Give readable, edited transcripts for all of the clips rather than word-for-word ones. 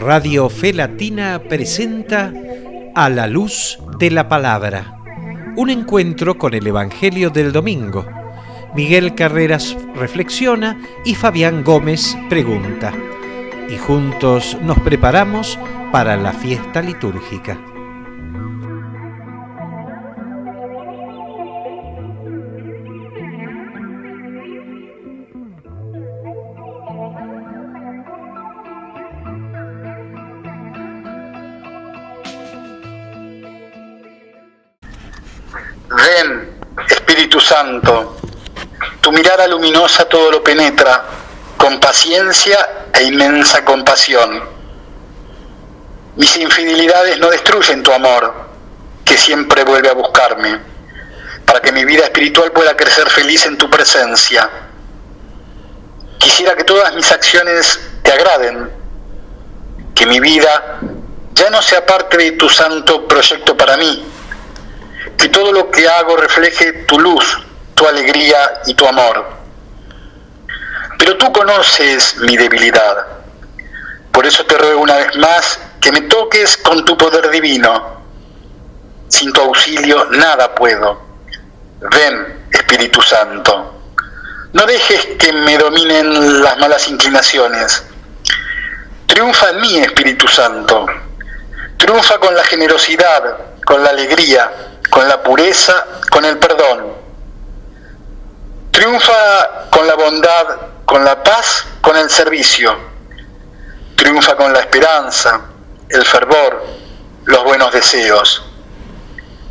Radio Fe Latina presenta A la Luz de la Palabra, un encuentro con el Evangelio del domingo. Miguel Carreras reflexiona y Fabián Gómez pregunta. Y juntos nos preparamos para la fiesta litúrgica. Ven, Espíritu Santo, tu mirada luminosa todo lo penetra, con paciencia e inmensa compasión. Mis infidelidades no destruyen tu amor, que siempre vuelve a buscarme, para que mi vida espiritual pueda crecer feliz en tu presencia. Quisiera que todas mis acciones te agraden, que mi vida ya no sea parte de tu santo proyecto para mí, que todo lo que hago refleje tu luz, tu alegría y tu amor. Pero tú conoces mi debilidad. Por eso te ruego una vez más que me toques con tu poder divino. Sin tu auxilio nada puedo. Ven, Espíritu Santo. No dejes que me dominen las malas inclinaciones. Triunfa en mí, Espíritu Santo. Triunfa con la generosidad, con la alegría, con la pureza, con el perdón. Triunfa con la bondad, con la paz, con el servicio. Triunfa con la esperanza, el fervor, los buenos deseos.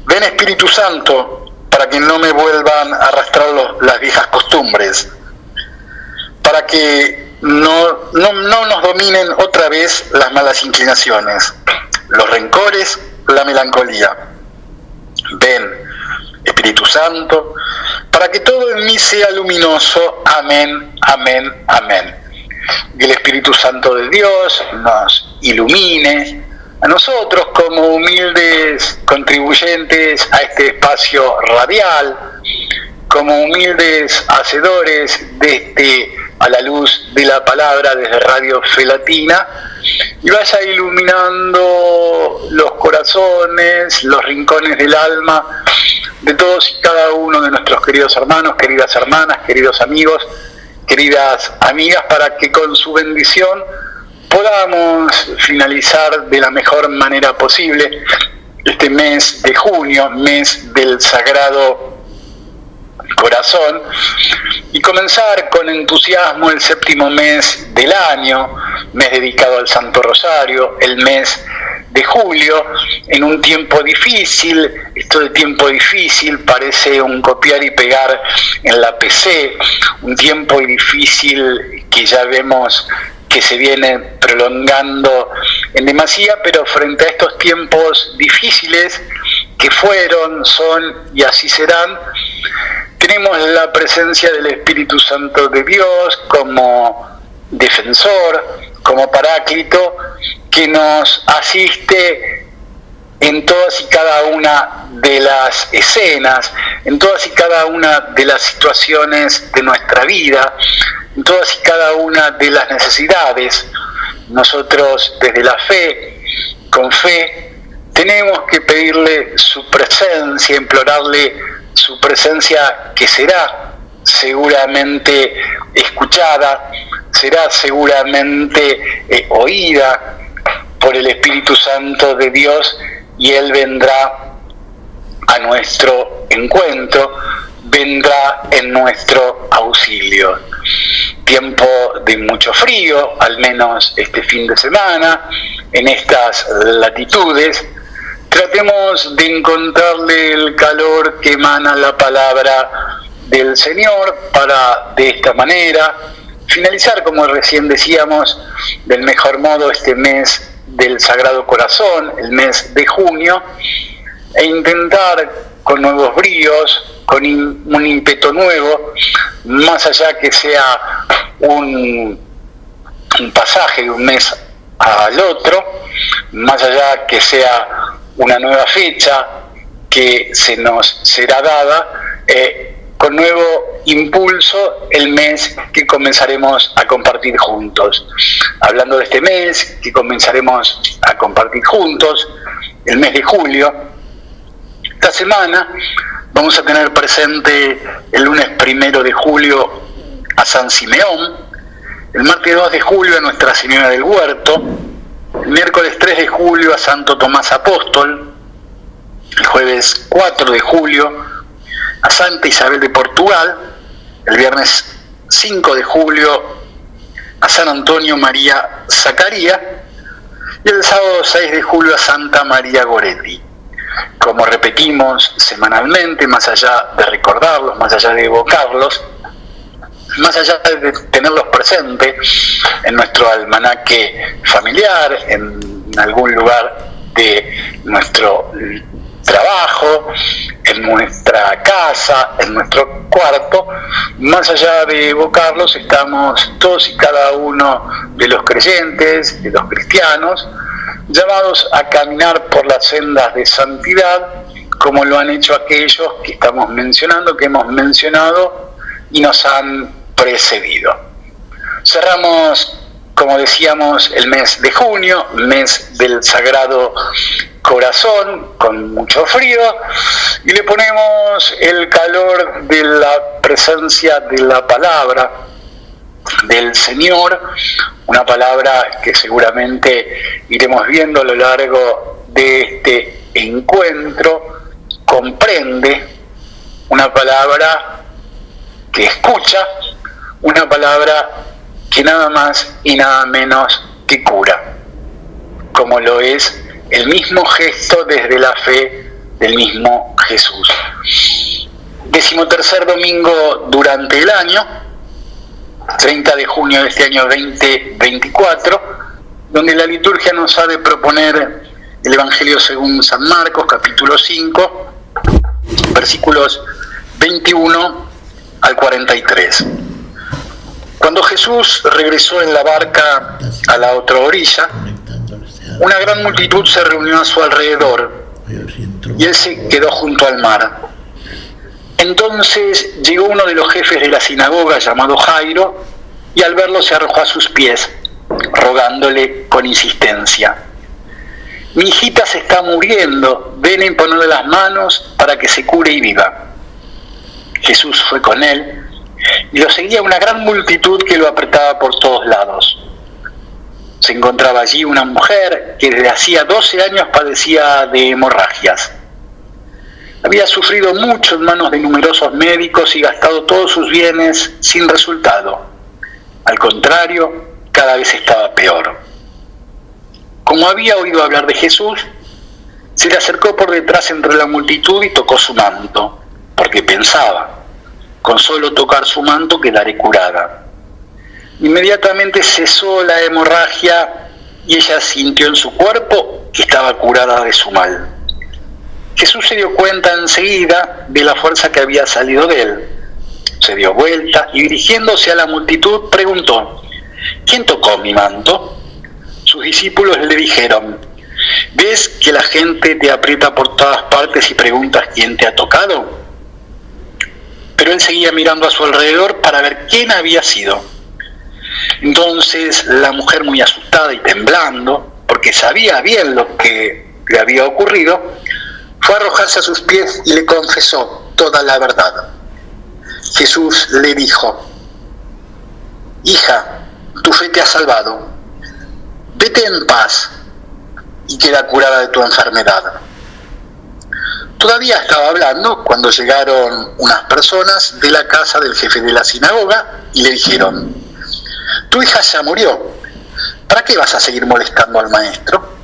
Ven, Espíritu Santo, para que no me vuelvan a arrastrar las viejas costumbres, para que no nos dominen otra vez las malas inclinaciones, los rencores, la melancolía. Ven, Espíritu Santo, para que todo en mí sea luminoso. Amén, amén, amén. Que el Espíritu Santo de Dios nos ilumine a nosotros como humildes contribuyentes a este espacio radial, como humildes hacedores de A la Luz de la Palabra desde Radio Fe Latina, y vaya iluminando los corazones, los rincones del alma de todos y cada uno de nuestros queridos hermanos, queridas hermanas, queridos amigos, queridas amigas, para que con su bendición podamos finalizar de la mejor manera posible este mes de junio, mes del Sagrado Corazón, y comenzar con entusiasmo el séptimo mes del año, mes dedicado al Santo Rosario, el mes de julio, en un tiempo difícil. Esto de tiempo difícil parece un copiar y pegar en la PC, un tiempo difícil que ya vemos que se viene prolongando en demasía, pero frente a estos tiempos difíciles que fueron, son y así serán, tenemos la presencia del Espíritu Santo de Dios como defensor, como paráclito, que nos asiste en todas y cada una de las escenas, en todas y cada una de las situaciones de nuestra vida, en todas y cada una de las necesidades. Nosotros desde la fe, con fe, tenemos que pedirle su presencia, implorarle su presencia, que será seguramente escuchada, será seguramente oída por el Espíritu Santo de Dios, y Él vendrá a nuestro encuentro, vendrá en nuestro auxilio. Tiempo de mucho frío, al menos este fin de semana, en estas latitudes. Tratemos de encontrarle el calor que emana la palabra del Señor para, de esta manera, finalizar, como recién decíamos, del mejor modo este mes del Sagrado Corazón, el mes de junio, e intentar con nuevos bríos, con un ímpetu nuevo, más allá que sea un pasaje de un mes al otro, más allá que sea una nueva fecha que se nos será dada, con nuevo impulso el mes que comenzaremos a compartir juntos. Hablando de este mes que comenzaremos a compartir juntos, el mes de julio, esta semana vamos a tener presente el lunes 1 de julio a San Simeón, el martes 2 de julio a Nuestra Señora del Huerto, el miércoles 3 de julio a Santo Tomás Apóstol, el jueves 4 de julio a Santa Isabel de Portugal, el viernes 5 de julio a San Antonio María Zacaría y el sábado 6 de julio a Santa María Goretti. Como repetimos semanalmente, más allá de recordarlos, más allá de evocarlos, más allá de tenerlos presentes en nuestro almanaque familiar, en algún lugar de nuestro trabajo, en nuestra casa, en nuestro cuarto, más allá de evocarlos, estamos todos y cada uno de los creyentes, de los cristianos, llamados a caminar por las sendas de santidad, como lo han hecho aquellos que estamos mencionando, que hemos mencionado y nos han precedido. Cerramos, como decíamos, el mes de junio, mes del Sagrado Corazón, con mucho frío, y le ponemos el calor de la presencia de la palabra del Señor, una palabra que seguramente iremos viendo a lo largo de este encuentro, comprende, una palabra que escucha, una palabra que nada más y nada menos que cura, como lo es el mismo gesto desde la fe del mismo Jesús. 13º domingo durante el año, 30 de junio de este año 2024, donde la liturgia nos ha de proponer el Evangelio según San Marcos, capítulo 5, versículos 21 al 43. Cuando Jesús regresó en la barca a la otra orilla, una gran multitud se reunió a su alrededor y él se quedó junto al mar. Entonces llegó uno de los jefes de la sinagoga llamado Jairo y al verlo se arrojó a sus pies, rogándole con insistencia: mi hijita se está muriendo, ven a imponerle las manos para que se cure y viva. Jesús fue con él y lo seguía una gran multitud que lo apretaba por todos lados. Se encontraba allí una mujer que desde hacía 12 años padecía de hemorragias. Había sufrido mucho en manos de numerosos médicos y gastado todos sus bienes sin resultado. Al contrario, cada vez estaba peor. Como había oído hablar de Jesús, se le acercó por detrás entre la multitud y tocó su manto, porque pensaba: con solo tocar su manto quedaré curada. Inmediatamente cesó la hemorragia y ella sintió en su cuerpo que estaba curada de su mal. Jesús se dio cuenta enseguida de la fuerza que había salido de él. Se dio vuelta y dirigiéndose a la multitud preguntó: ¿quién tocó mi manto? Sus discípulos le dijeron: ¿ves que la gente te aprieta por todas partes y preguntas quién te ha tocado? Pero él seguía mirando a su alrededor para ver quién había sido. Entonces la mujer, muy asustada y temblando, porque sabía bien lo que le había ocurrido, fue a arrojarse a sus pies y le confesó toda la verdad. Jesús le dijo: hija, tu fe te ha salvado. Vete en paz y queda curada de tu enfermedad. Todavía estaba hablando cuando llegaron unas personas de la casa del jefe de la sinagoga y le dijeron: tu hija ya murió, ¿para qué vas a seguir molestando al maestro?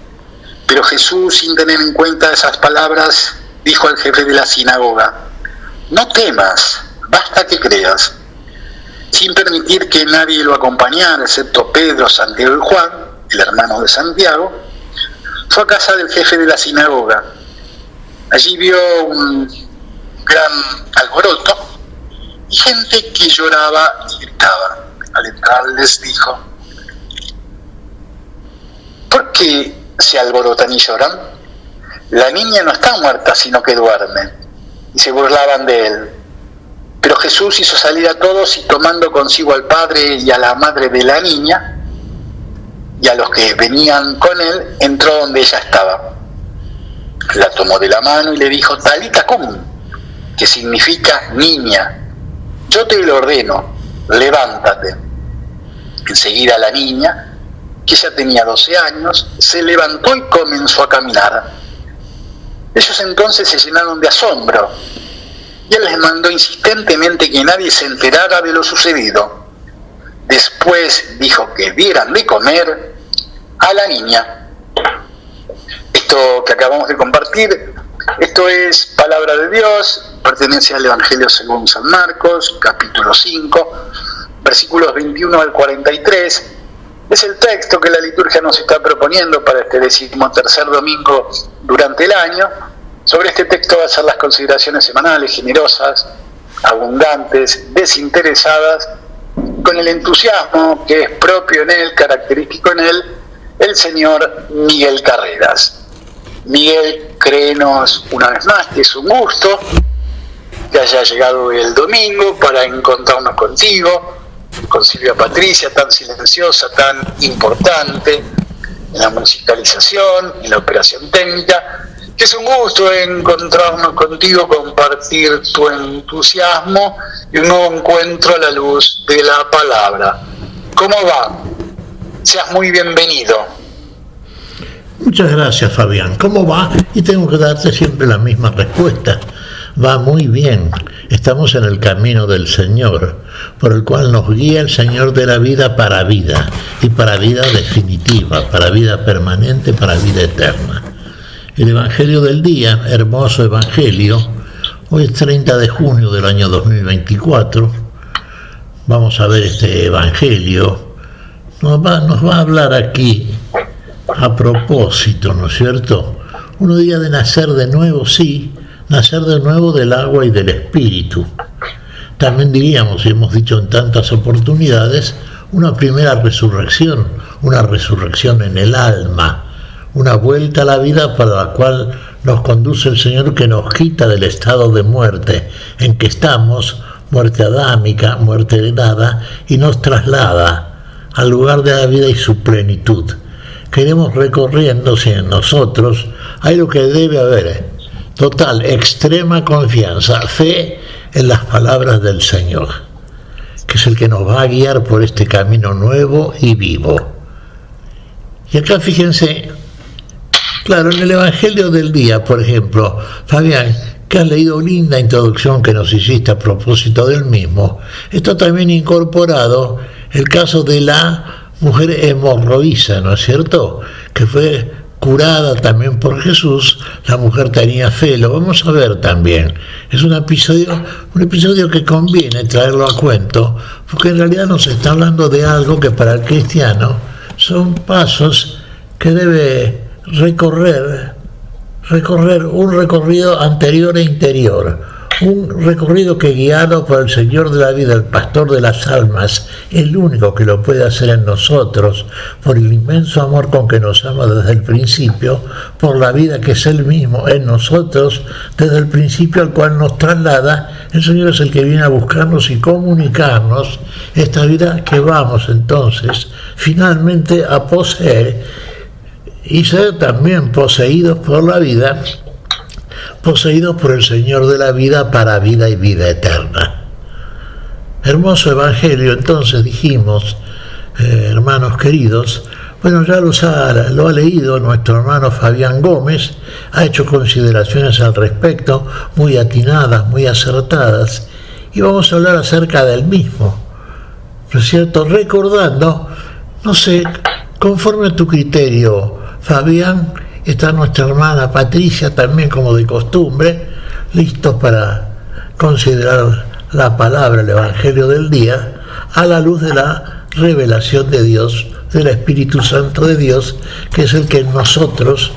Pero Jesús, sin tener en cuenta esas palabras, dijo al jefe de la sinagoga: no temas, basta que creas. Sin permitir que nadie lo acompañara, excepto Pedro, Santiago y Juan, el hermano de Santiago, fue a casa del jefe de la sinagoga. Allí vio un gran alboroto y gente que lloraba y gritaba. Al entrar les dijo: ¿por qué se alborotan y lloran? La niña no está muerta, sino que duerme. Y se burlaban de él. Pero Jesús hizo salir a todos y tomando consigo al padre y a la madre de la niña y a los que venían con él, entró donde ella estaba. La tomó de la mano y le dijo: Talita cum, que significa niña, yo te lo ordeno, levántate. Enseguida la niña, que ya tenía 12 años, se levantó y comenzó a caminar. Ellos entonces se llenaron de asombro y él les mandó insistentemente que nadie se enterara de lo sucedido. Después dijo que dieran de comer a la niña. Esto que acabamos de compartir, esto es palabra de Dios, pertenece al Evangelio según San Marcos, capítulo 5, versículos 21 al 43. Es el texto que la liturgia nos está proponiendo para este 13º domingo durante el año. Sobre este texto va a ser las consideraciones semanales, generosas, abundantes, desinteresadas, con el entusiasmo que es propio en él, característico en él, el señor Miguel Carreras. Miguel, créenos una vez más que es un gusto que haya llegado el domingo para encontrarnos contigo, con Silvia Patricia, tan silenciosa, tan importante en la musicalización, en la operación técnica. Que es un gusto encontrarnos contigo, compartir tu entusiasmo y un nuevo encuentro a la luz de la palabra. ¿Cómo va? Seas muy bienvenido. Muchas gracias, Fabián. ¿Cómo va? Y tengo que darte siempre la misma respuesta. Va muy bien. Estamos en el camino del Señor, por el cual nos guía el Señor de la vida, y para vida definitiva, para vida permanente, para vida eterna. El Evangelio del día, hermoso Evangelio, hoy es 30 de junio del año 2024. Vamos a ver este Evangelio. Nos va a hablar aquí a propósito, ¿no es cierto? Uno diría de nacer de nuevo, sí, nacer de nuevo del agua y del espíritu. También diríamos, y hemos dicho en tantas oportunidades, una primera resurrección, una resurrección en el alma, una vuelta a la vida para la cual nos conduce el Señor, que nos quita del estado de muerte en que estamos, muerte adámica, muerte heredada, y nos traslada al lugar de la vida y su plenitud. Queremos recorriendo, si en nosotros hay lo que debe haber, total, extrema confianza, fe en las palabras del Señor, que es el que nos va a guiar por este camino nuevo y vivo. Y acá fíjense, claro, en el Evangelio del día, por ejemplo, Fabián, que has leído linda introducción que nos hiciste a propósito del mismo, está también incorporado el caso de la mujer hemorroísa, ¿no es cierto?, que fue curada también por Jesús. La mujer tenía fe, lo vamos a ver también. Es un episodio que conviene traerlo a cuento, porque en realidad nos está hablando de algo que para el cristiano son pasos que debe recorrer un recorrido anterior e interior, un recorrido que, guiado por el Señor de la vida, el pastor de las almas, el único que lo puede hacer en nosotros, por el inmenso amor con que nos ama desde el principio, por la vida que es Él mismo en nosotros desde el principio, al cual nos traslada. El Señor es el que viene a buscarnos y comunicarnos esta vida que vamos entonces finalmente a poseer y ser también poseídos por la vida, poseídos por el Señor de la vida para vida y vida eterna. Hermoso Evangelio, entonces dijimos, hermanos queridos. Bueno, ya lo ha leído nuestro hermano Fabián Gómez, ha hecho consideraciones al respecto, muy atinadas, muy acertadas, y vamos a hablar acerca del mismo, ¿no es cierto? Recordando, no sé, conforme a tu criterio, Fabián, está nuestra hermana Patricia también, como de costumbre, listos para considerar la palabra, el Evangelio del día, a la luz de la revelación de Dios, del Espíritu Santo de Dios, que es el que en nosotros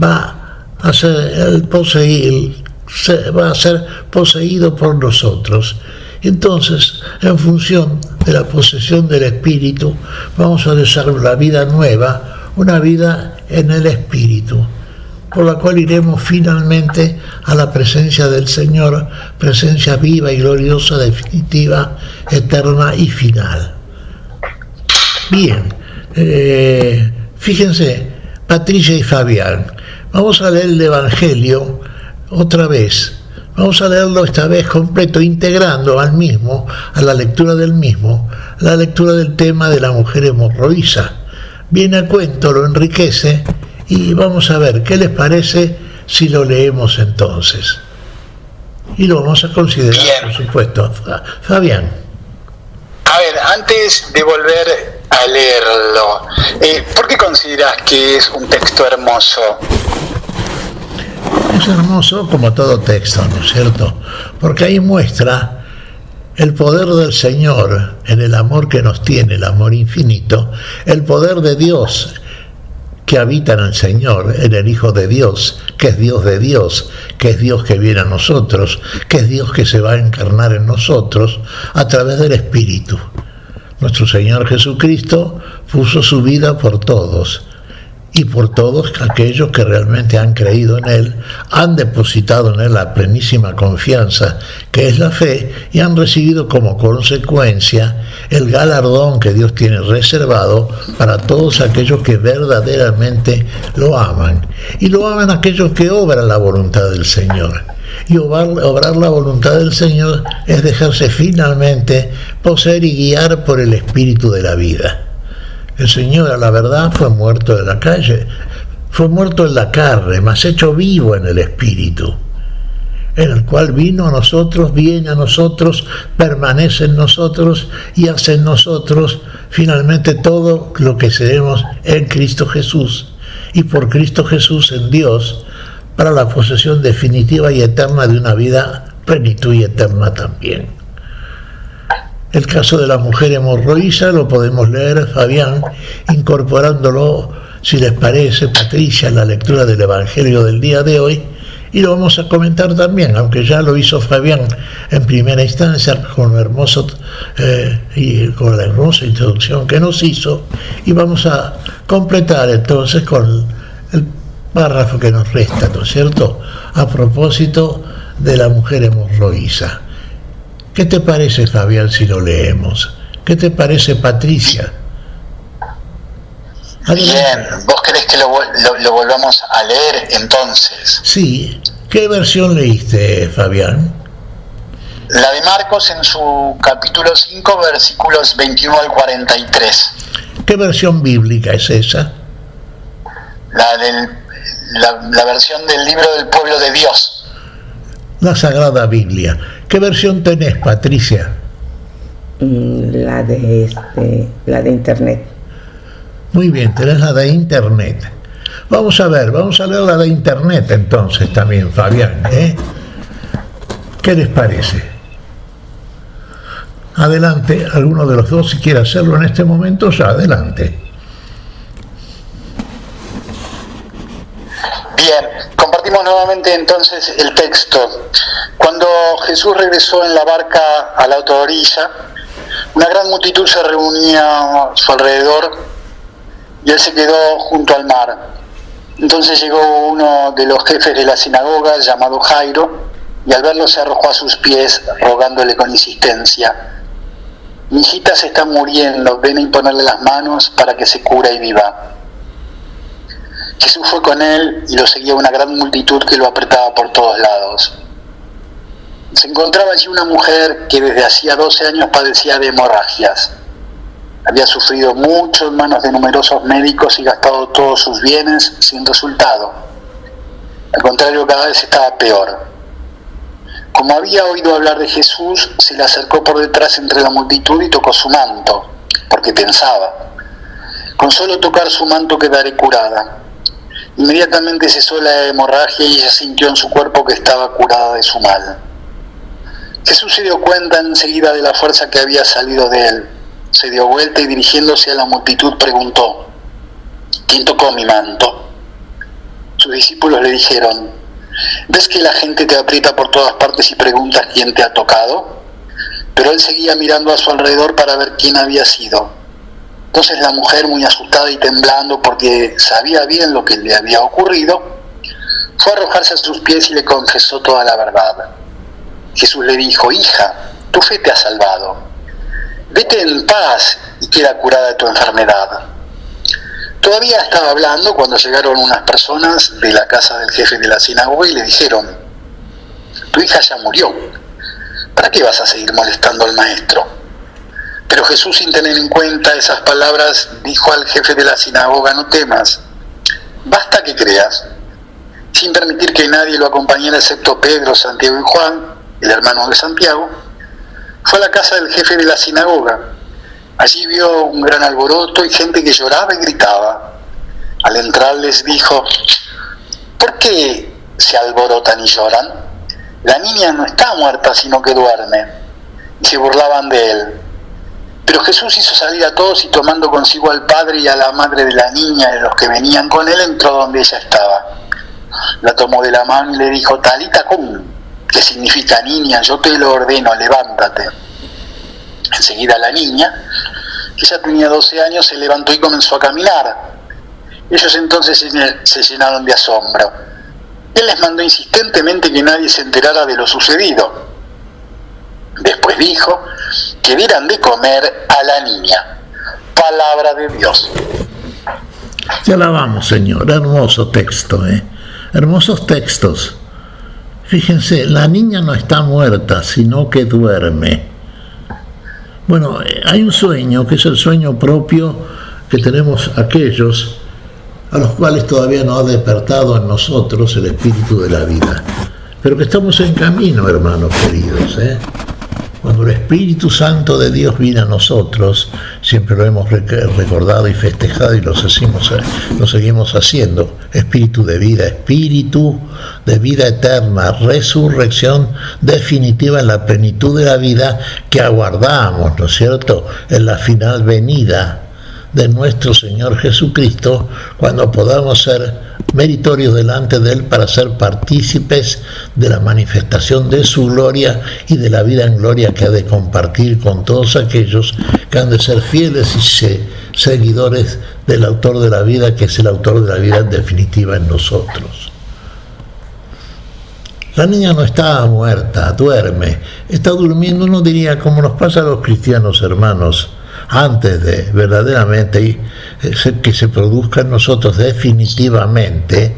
va a ser poseído por nosotros. Entonces, en función de la posesión del Espíritu, vamos a desarrollar la vida nueva, una vida en el Espíritu. por la cual iremos finalmente a la presencia del Señor, presencia viva y gloriosa, definitiva, eterna y final. Bien, fíjense, Patricia y Fabián, vamos a leer el Evangelio otra vez. Vamos a leerlo esta vez completo, integrando al mismo, a la lectura del mismo, la lectura del tema de la mujer hemorroísa. Viene a cuento, lo enriquece, y vamos a ver qué les parece si lo leemos entonces. Y lo vamos a considerar, bien, por supuesto. Fabián. A ver, antes de volver a leerlo, ¿por qué consideras que es un texto hermoso? Es hermoso como todo texto, ¿no es cierto? Porque ahí muestra el poder del Señor en el amor que nos tiene, el amor infinito, el poder de Dios que habita en el Señor, en el Hijo de Dios, que es Dios de Dios, que es Dios que viene a nosotros, que es Dios que se va a encarnar en nosotros a través del Espíritu. Nuestro Señor Jesucristo puso su vida por todos, y por todos aquellos que realmente han creído en Él, han depositado en Él la plenísima confianza que es la fe, y han recibido como consecuencia el galardón que Dios tiene reservado para todos aquellos que verdaderamente lo aman. Y lo aman aquellos que obran la voluntad del Señor. Y obrar la voluntad del Señor es dejarse finalmente poseer y guiar por el Espíritu de la vida. El Señor, a la verdad, fue muerto en la calle, fue muerto en la carne, mas hecho vivo en el Espíritu, en el cual vino a nosotros, viene a nosotros, permanece en nosotros y hace en nosotros finalmente todo lo que seremos en Cristo Jesús, y por Cristo Jesús en Dios, para la posesión definitiva y eterna de una vida plenitud y eterna también. El caso de la mujer hemorroísa lo podemos leer, Fabián, incorporándolo, si les parece, Patricia, en la lectura del Evangelio del día de hoy, y lo vamos a comentar también, aunque ya lo hizo Fabián en primera instancia con lo hermoso y con la hermosa introducción que nos hizo, y vamos a completar entonces con el párrafo que nos resta, ¿no es cierto?, a propósito de la mujer hemorroísa. ¿Qué te parece, Fabián, si lo leemos? ¿Qué te parece, Patricia? Bien, ¿vos querés que lo volvamos a leer entonces? Sí. ¿Qué versión leíste, Fabián? La de Marcos en su capítulo 5, versículos 21 al 43. ¿Qué versión bíblica es esa? La versión del libro del pueblo de Dios. La Sagrada Biblia. ¿Qué versión tenés, Patricia? La de internet. Muy bien, tenés la de internet. Vamos a leer la de internet entonces también, Fabián, ¿eh? ¿Qué les parece? Adelante, alguno de los dos, si quiere hacerlo en este momento, ya adelante. Bien, compartimos nuevamente entonces el texto. Cuando Jesús regresó en la barca a la otra orilla, una gran multitud se reunía a su alrededor y él se quedó junto al mar. Entonces llegó uno de los jefes de la sinagoga, llamado Jairo, y al verlo se arrojó a sus pies, rogándole con insistencia: mi hijita se está muriendo, ven a imponerle las manos para que se cure y viva. Jesús fue con él y lo seguía una gran multitud que lo apretaba por todos lados. Se encontraba allí una mujer que desde hacía 12 años padecía de hemorragias. Había sufrido mucho en manos de numerosos médicos y gastado todos sus bienes sin resultado. Al contrario, cada vez estaba peor. Como había oído hablar de Jesús, se le acercó por detrás entre la multitud y tocó su manto, porque pensaba: con solo tocar su manto quedaré curada. Inmediatamente cesó la hemorragia y ella sintió en su cuerpo que estaba curada de su mal. Jesús se dio cuenta enseguida de la fuerza que había salido de él. Se dio vuelta y dirigiéndose a la multitud preguntó: ¿quién tocó mi manto? Sus discípulos le dijeron: ¿ves que la gente te aprieta por todas partes y preguntas quién te ha tocado? Pero él seguía mirando a su alrededor para ver quién había sido. Entonces la mujer, muy asustada y temblando porque sabía bien lo que le había ocurrido, fue a arrojarse a sus pies y le confesó toda la verdad. Jesús le dijo: hija, tu fe te ha salvado. Vete en paz y queda curada de tu enfermedad. Todavía estaba hablando cuando llegaron unas personas de la casa del jefe de la sinagoga y le dijeron: tu hija ya murió. ¿Para qué vas a seguir molestando al maestro? Pero Jesús, sin tener en cuenta esas palabras, dijo al jefe de la sinagoga: no temas, basta que creas. Sin permitir que nadie lo acompañara excepto Pedro, Santiago y Juan, el hermano de Santiago, fue a la casa del jefe de la sinagoga. Allí vio un gran alboroto y gente que lloraba y gritaba. Al entrar les dijo: ¿por qué se alborotan y lloran? La niña no está muerta, sino que duerme. Y se burlaban de él. Pero Jesús hizo salir a todos y, tomando consigo al padre y a la madre de la niña y a los que venían con él, entró donde ella estaba. La tomó de la mano y le dijo: Talita cum, que significa: niña, yo te lo ordeno, levántate. Enseguida la niña, que ya tenía 12 años, se levantó y comenzó a caminar. Ellos entonces se llenaron de asombro. Él les mandó insistentemente que nadie se enterara de lo sucedido. Después dijo que dieran de comer a la niña. Palabra de Dios. Te alabamos, Señor. Hermoso texto, hermosos textos. Fíjense, la niña no está muerta, sino que duerme. Bueno, hay un sueño, que es el sueño propio que tenemos aquellos a los cuales todavía no ha despertado en nosotros el espíritu de la vida, pero que estamos en camino, hermanos queridos. Cuando el Espíritu Santo de Dios viene a nosotros, siempre lo hemos recordado y festejado y lo seguimos haciendo: espíritu de vida eterna, resurrección definitiva en la plenitud de la vida que aguardamos, ¿no es cierto?, en la final venida de nuestro Señor Jesucristo, cuando podamos ser meritorios delante de Él para ser partícipes de la manifestación de su gloria y de la vida en gloria que ha de compartir con todos aquellos que han de ser fieles y seguidores del autor de la vida, que es el autor de la vida en definitiva en nosotros. La niña no está muerta, duerme, está durmiendo. Uno diría, como nos pasa a los cristianos, hermanos, antes de verdaderamente que se produzca en nosotros definitivamente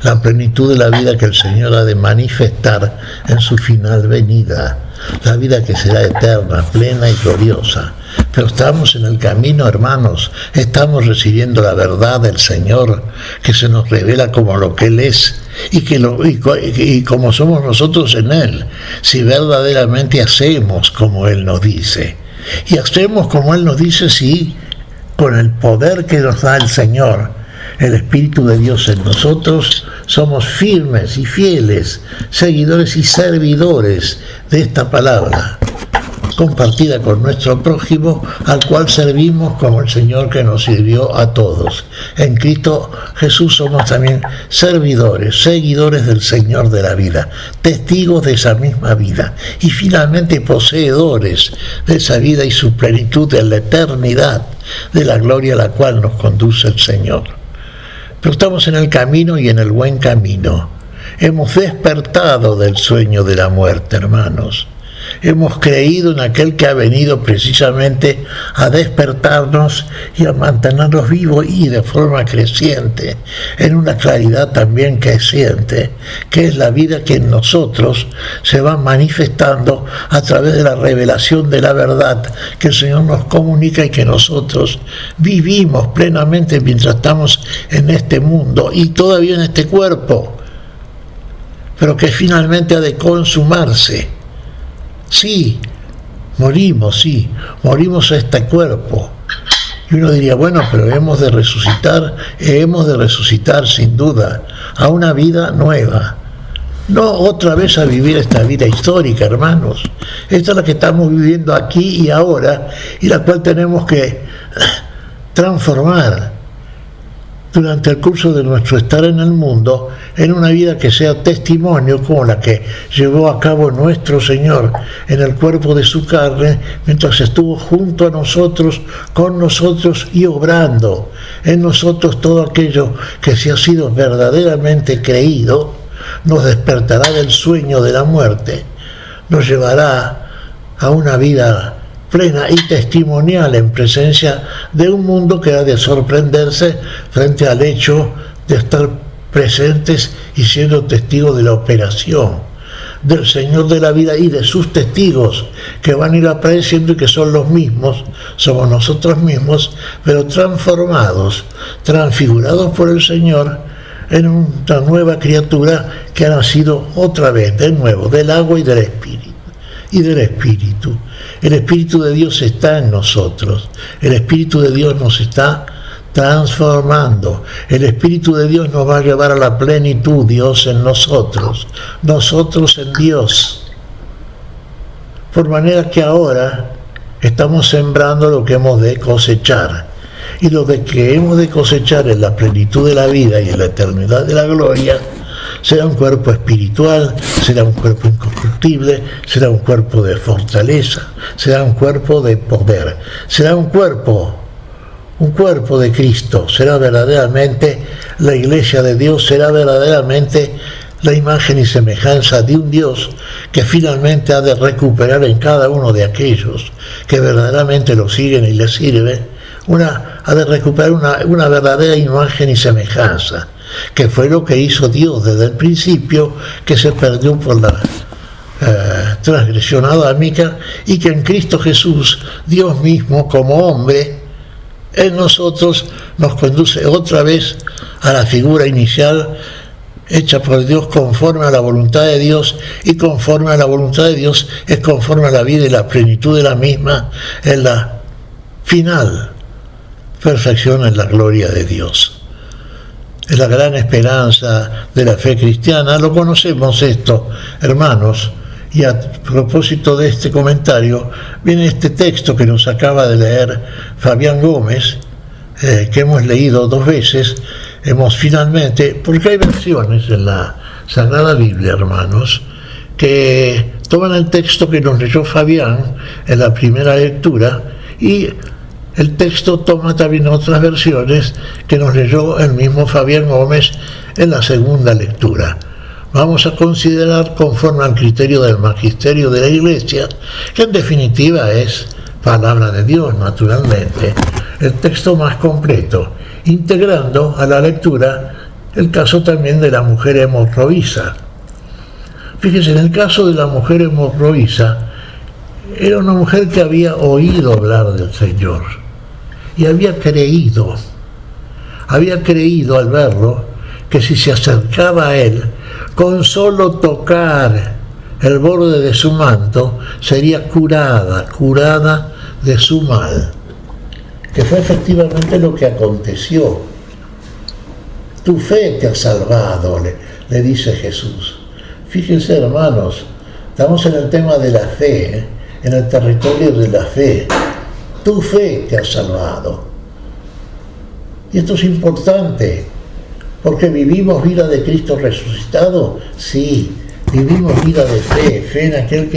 la plenitud de la vida que el Señor ha de manifestar en su final venida, la vida que será eterna, plena y gloriosa. Pero estamos en el camino, hermanos, estamos recibiendo la verdad del Señor, que se nos revela como lo que Él es y como somos nosotros en Él, si verdaderamente hacemos como Él nos dice. Y hacemos como Él nos dice, sí, con el poder que nos da el Señor, el Espíritu de Dios en nosotros, somos firmes y fieles, seguidores y servidores de esta palabra, compartida con nuestro prójimo, al cual servimos como el Señor que nos sirvió a todos. En Cristo Jesús somos también servidores, seguidores del Señor de la vida, testigos de esa misma vida y finalmente poseedores de esa vida y su plenitud de la eternidad, de la gloria a la cual nos conduce el Señor. Pero estamos en el camino y en el buen camino. Hemos despertado del sueño de la muerte, hermanos. Hemos creído en aquel que ha venido precisamente a despertarnos y a mantenernos vivos y de forma creciente, en una claridad también creciente, que es la vida que en nosotros se va manifestando a través de la revelación de la verdad que el Señor nos comunica y que nosotros vivimos plenamente mientras estamos en este mundo y todavía en este cuerpo, pero que finalmente ha de consumarse. Sí, morimos a este cuerpo. Y uno diría, bueno, pero hemos de resucitar sin duda a una vida nueva. No otra vez a vivir esta vida histórica, hermanos. Esta es la que estamos viviendo aquí y ahora, y la cual tenemos que transformar, durante el curso de nuestro estar en el mundo, en una vida que sea testimonio como la que llevó a cabo nuestro Señor en el cuerpo de su carne, mientras estuvo junto a nosotros, con nosotros y obrando en nosotros todo aquello que, si ha sido verdaderamente creído, nos despertará del sueño de la muerte, nos llevará a una vida plena y testimonial en presencia de un mundo que ha de sorprenderse frente al hecho de estar presentes y siendo testigos de la operación del Señor de la vida y de sus testigos, que van a ir apareciendo y que son los mismos, somos nosotros mismos, pero transformados, transfigurados por el Señor en una nueva criatura que ha nacido otra vez, de nuevo, del agua y del Espíritu. El Espíritu de Dios está en nosotros. El Espíritu de Dios nos está transformando. El Espíritu de Dios nos va a llevar a la plenitud, Dios en nosotros, nosotros en Dios. Por manera que ahora estamos sembrando lo que hemos de cosechar. Y lo que hemos de cosechar en la plenitud de la vida y en la eternidad de la gloria será un cuerpo espiritual, será un cuerpo incorruptible, será un cuerpo de fortaleza, será un cuerpo de poder, será un cuerpo de Cristo, será verdaderamente la iglesia de Dios, será verdaderamente la imagen y semejanza de un Dios que finalmente ha de recuperar en cada uno de aquellos que verdaderamente lo siguen y le sirven, ha de recuperar una verdadera imagen y semejanza, que fue lo que hizo Dios desde el principio, que se perdió por la transgresión adámica, y que en Cristo Jesús, Dios mismo como hombre, en nosotros nos conduce otra vez a la figura inicial hecha por Dios conforme a la voluntad de Dios, y conforme a la voluntad de Dios es conforme a la vida y la plenitud de la misma en la final perfección en la gloria de Dios. Es la gran esperanza de la fe cristiana. Lo conocemos esto, hermanos, y a propósito de este comentario viene este texto que nos acaba de leer Fabián Gómez, que hemos leído 2 veces. Hemos finalmente, porque hay versiones en la Sagrada Biblia, hermanos, que toman el texto que nos leyó Fabián en la primera lectura, y el texto toma también otras versiones que nos leyó el mismo Fabián Gómez en la segunda lectura. Vamos a considerar, conforme al criterio del magisterio de la Iglesia, que en definitiva es palabra de Dios, naturalmente, el texto más completo, integrando a la lectura el caso también de la mujer hemorroísa. Fíjense, en el caso de la mujer hemorroísa, era una mujer que había oído hablar del Señor y había creído al verlo que si se acercaba a él, con solo tocar el borde de su manto, sería curada de su mal, que fue efectivamente lo que aconteció. Tu fe te ha salvado, le dice Jesús. Fíjense, hermanos, estamos en el tema de la fe, en el territorio de la fe. Tu fe te ha salvado. Y esto es importante, porque vivimos vida de Cristo resucitado. Sí, vivimos vida de fe en aquel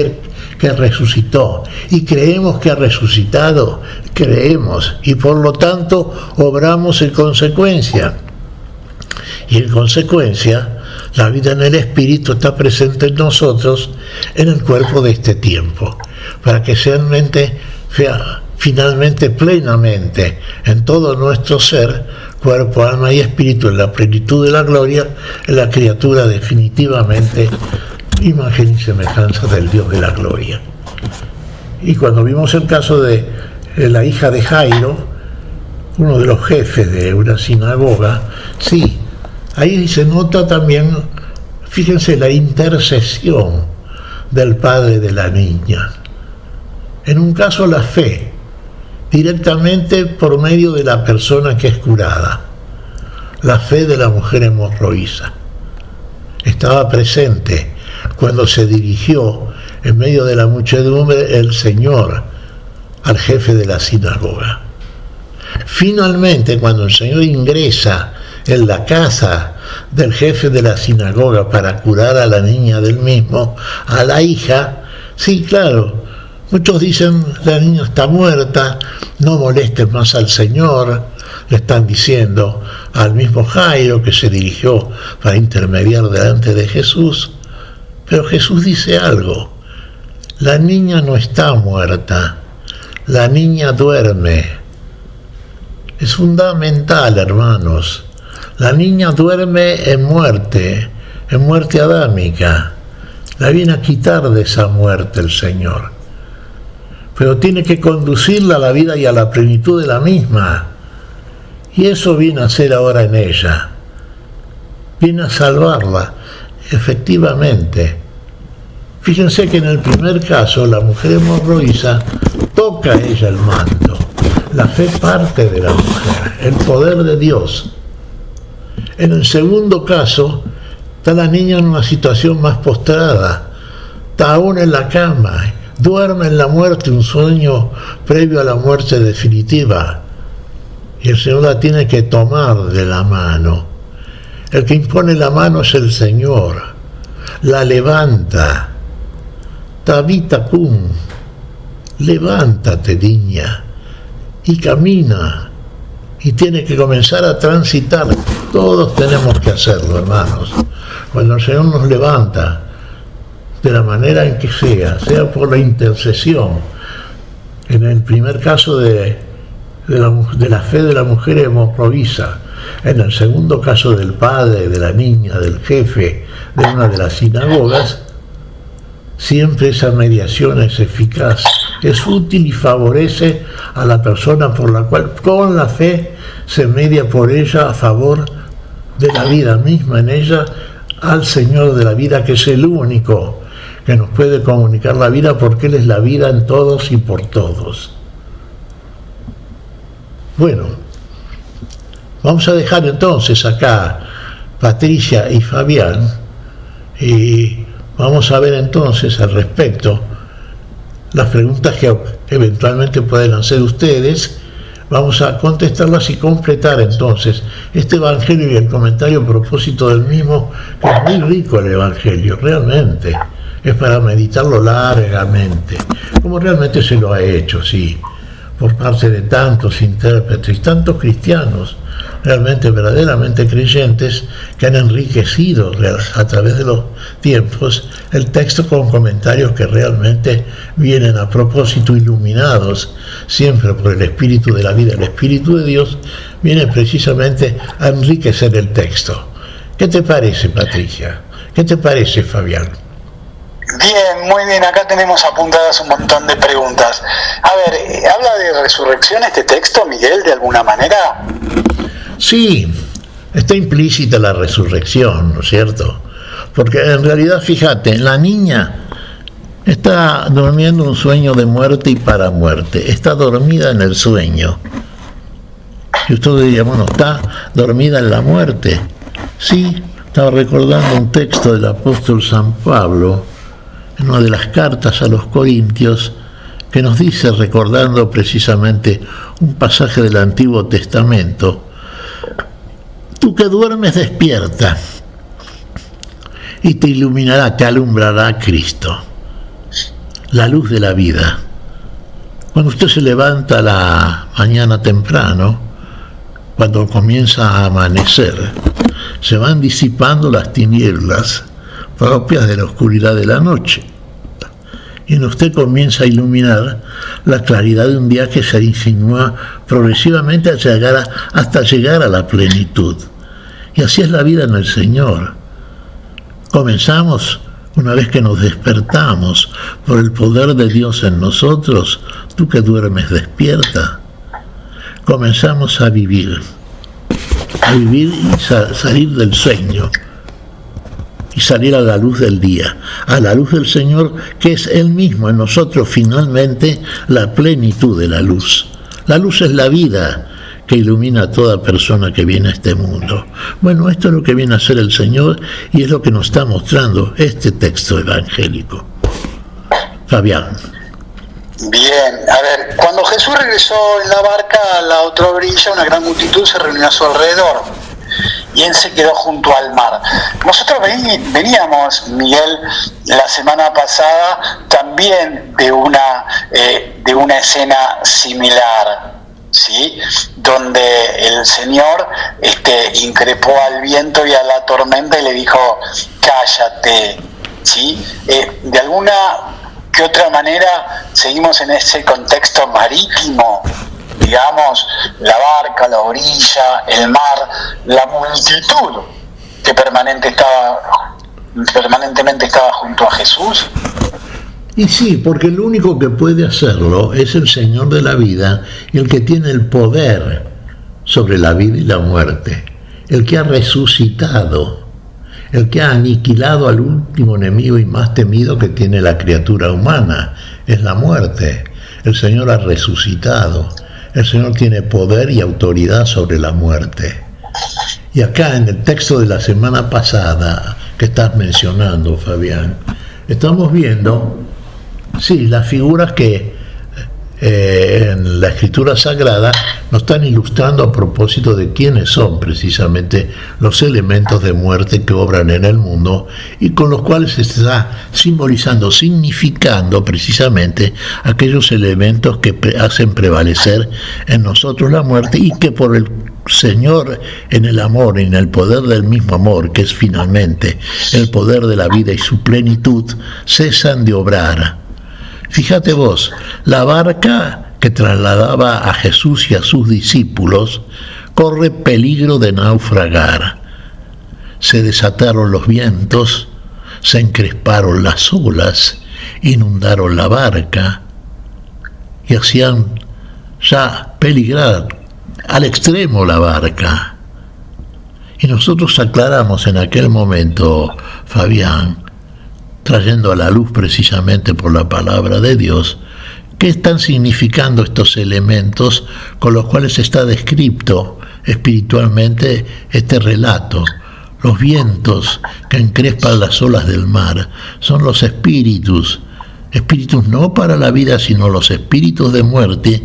que resucitó. Y creemos que ha resucitado, creemos, y por lo tanto obramos en consecuencia. Y en consecuencia, la vida en el Espíritu está presente en nosotros, en el cuerpo de este tiempo, para que finalmente, plenamente, en todo nuestro ser, cuerpo, alma y espíritu, en la plenitud de la gloria, en la criatura definitivamente imagen y semejanza del Dios de la gloria. Y cuando vimos el caso de la hija de Jairo, uno de los jefes de una sinagoga, sí, ahí se nota también, fíjense, la intercesión del padre de la niña. En un caso la fe, directamente por medio de la persona que es curada. La fe de la mujer hemorroísa estaba presente cuando se dirigió en medio de la muchedumbre el Señor al jefe de la sinagoga. Finalmente, cuando el Señor ingresa en la casa del jefe de la sinagoga para curar a la niña del mismo, a la hija. Sí, claro, muchos dicen, la niña está muerta, no molestes más al Señor, le están diciendo al mismo Jairo, que se dirigió para intermediar delante de Jesús. Pero Jesús dice algo: la niña no está muerta, la niña duerme. Es fundamental, hermanos. La niña duerme en muerte adámica. La viene a quitar de esa muerte el Señor. Pero tiene que conducirla a la vida y a la plenitud de la misma. Y eso viene a hacer ahora en ella. Viene a salvarla, efectivamente. Fíjense que en el primer caso, la mujer hemorroísa toca a ella el manto. La fe parte de la mujer, el poder de Dios. En el segundo caso, está la niña en una situación más postrada, está aún en la cama, duerme en la muerte, un sueño previo a la muerte definitiva. Y el Señor la tiene que tomar de la mano. El que impone la mano es el Señor. La levanta. Tabita cum, levántate, niña, y camina. Y tiene que comenzar a transitar. Todos tenemos que hacerlo, hermanos. Cuando el Señor nos levanta, de la manera en que sea por la intercesión. En el primer caso de la fe de la mujer hemorroísa, en el segundo caso del padre, de la niña, del jefe de una de las sinagogas, siempre esa mediación es eficaz, es útil y favorece a la persona por la cual con la fe se media por ella a favor de la vida misma en ella, al Señor de la vida, que es el único que nos puede comunicar la vida, porque Él es la vida en todos y por todos. Bueno, vamos a dejar entonces acá Patricia y Fabián y vamos a ver entonces al respecto las preguntas que eventualmente pueden hacer ustedes. Vamos a contestarlas y completar entonces este Evangelio y el comentario a propósito del mismo, que es muy rico el Evangelio, realmente. Es para meditarlo largamente, como realmente se lo ha hecho, sí, por parte de tantos intérpretes y tantos cristianos, realmente, verdaderamente creyentes, que han enriquecido a través de los tiempos el texto con comentarios que realmente vienen a propósito, iluminados siempre por el Espíritu de la vida. El Espíritu de Dios viene precisamente a enriquecer el texto. ¿Qué te parece, Patricia? ¿Qué te parece, Fabián? Bien, muy bien, acá tenemos apuntadas un montón de preguntas. A ver, ¿habla de resurrección este texto, Miguel, de alguna manera? Sí, está implícita la resurrección, ¿no es cierto? Porque en realidad, fíjate, la niña está durmiendo un sueño de muerte y para muerte, está dormida en el sueño. Y usted diría, bueno, ¿está dormida en la muerte? Sí, estaba recordando un texto del apóstol San Pablo, en una de las cartas a los Corintios, que nos dice, recordando precisamente un pasaje del Antiguo Testamento: tú que duermes, despierta, y te iluminará, te alumbrará Cristo, la luz de la vida. Cuando usted se levanta a la mañana temprano, cuando comienza a amanecer, se van disipando las tinieblas propias de la oscuridad de la noche, y en usted comienza a iluminar la claridad de un día que se insinúa progresivamente hasta llegar a la plenitud. Y así es la vida en el Señor. Comenzamos una vez que nos despertamos por el poder de Dios en nosotros. Tú que duermes, despierta. Comenzamos a vivir y salir del sueño y salir a la luz del día, a la luz del Señor, que es Él mismo en nosotros, finalmente la plenitud de la luz. La luz es la vida que ilumina a toda persona que viene a este mundo. Bueno, esto es lo que viene a hacer el Señor y es lo que nos está mostrando este texto evangélico. Fabián. Bien, a ver, cuando Jesús regresó en la barca a la otra orilla, una gran multitud se reunió a su alrededor. y él se quedó junto al mar. Nosotros veníamos, Miguel, la semana pasada también de una escena similar, ¿sí? Donde el Señor increpó al viento y a la tormenta y le dijo, cállate, ¿sí? De alguna que otra manera seguimos en ese contexto marítimo, digamos, la barca, la orilla, el mar, la multitud que permanentemente estaba junto a Jesús. Y sí, porque el único que puede hacerlo es el Señor de la vida y el que tiene el poder sobre la vida y la muerte, el que ha resucitado, el que ha aniquilado al último enemigo y más temido que tiene la criatura humana, es la muerte. El Señor ha resucitado, el Señor tiene poder y autoridad sobre la muerte. Y acá en el texto de la semana pasada que estás mencionando, Fabián, estamos viendo, sí, las figuras que en la Escritura Sagrada nos están ilustrando a propósito de quiénes son precisamente los elementos de muerte que obran en el mundo y con los cuales se está simbolizando, significando precisamente aquellos elementos que hacen prevalecer en nosotros la muerte y que por el Señor en el amor y en el poder del mismo amor, que es finalmente el poder de la vida y su plenitud, cesan de obrar. Fíjate vos, la barca que trasladaba a Jesús y a sus discípulos corre peligro de naufragar. Se desataron los vientos, se encresparon las olas, inundaron la barca y hacían ya peligrar al extremo la barca. Y nosotros aclaramos en aquel momento, Fabián, trayendo a la luz precisamente por la palabra de Dios, qué están significando estos elementos con los cuales está descrito espiritualmente este relato. Los vientos que encrespan las olas del mar son los espíritus no para la vida, sino los espíritus de muerte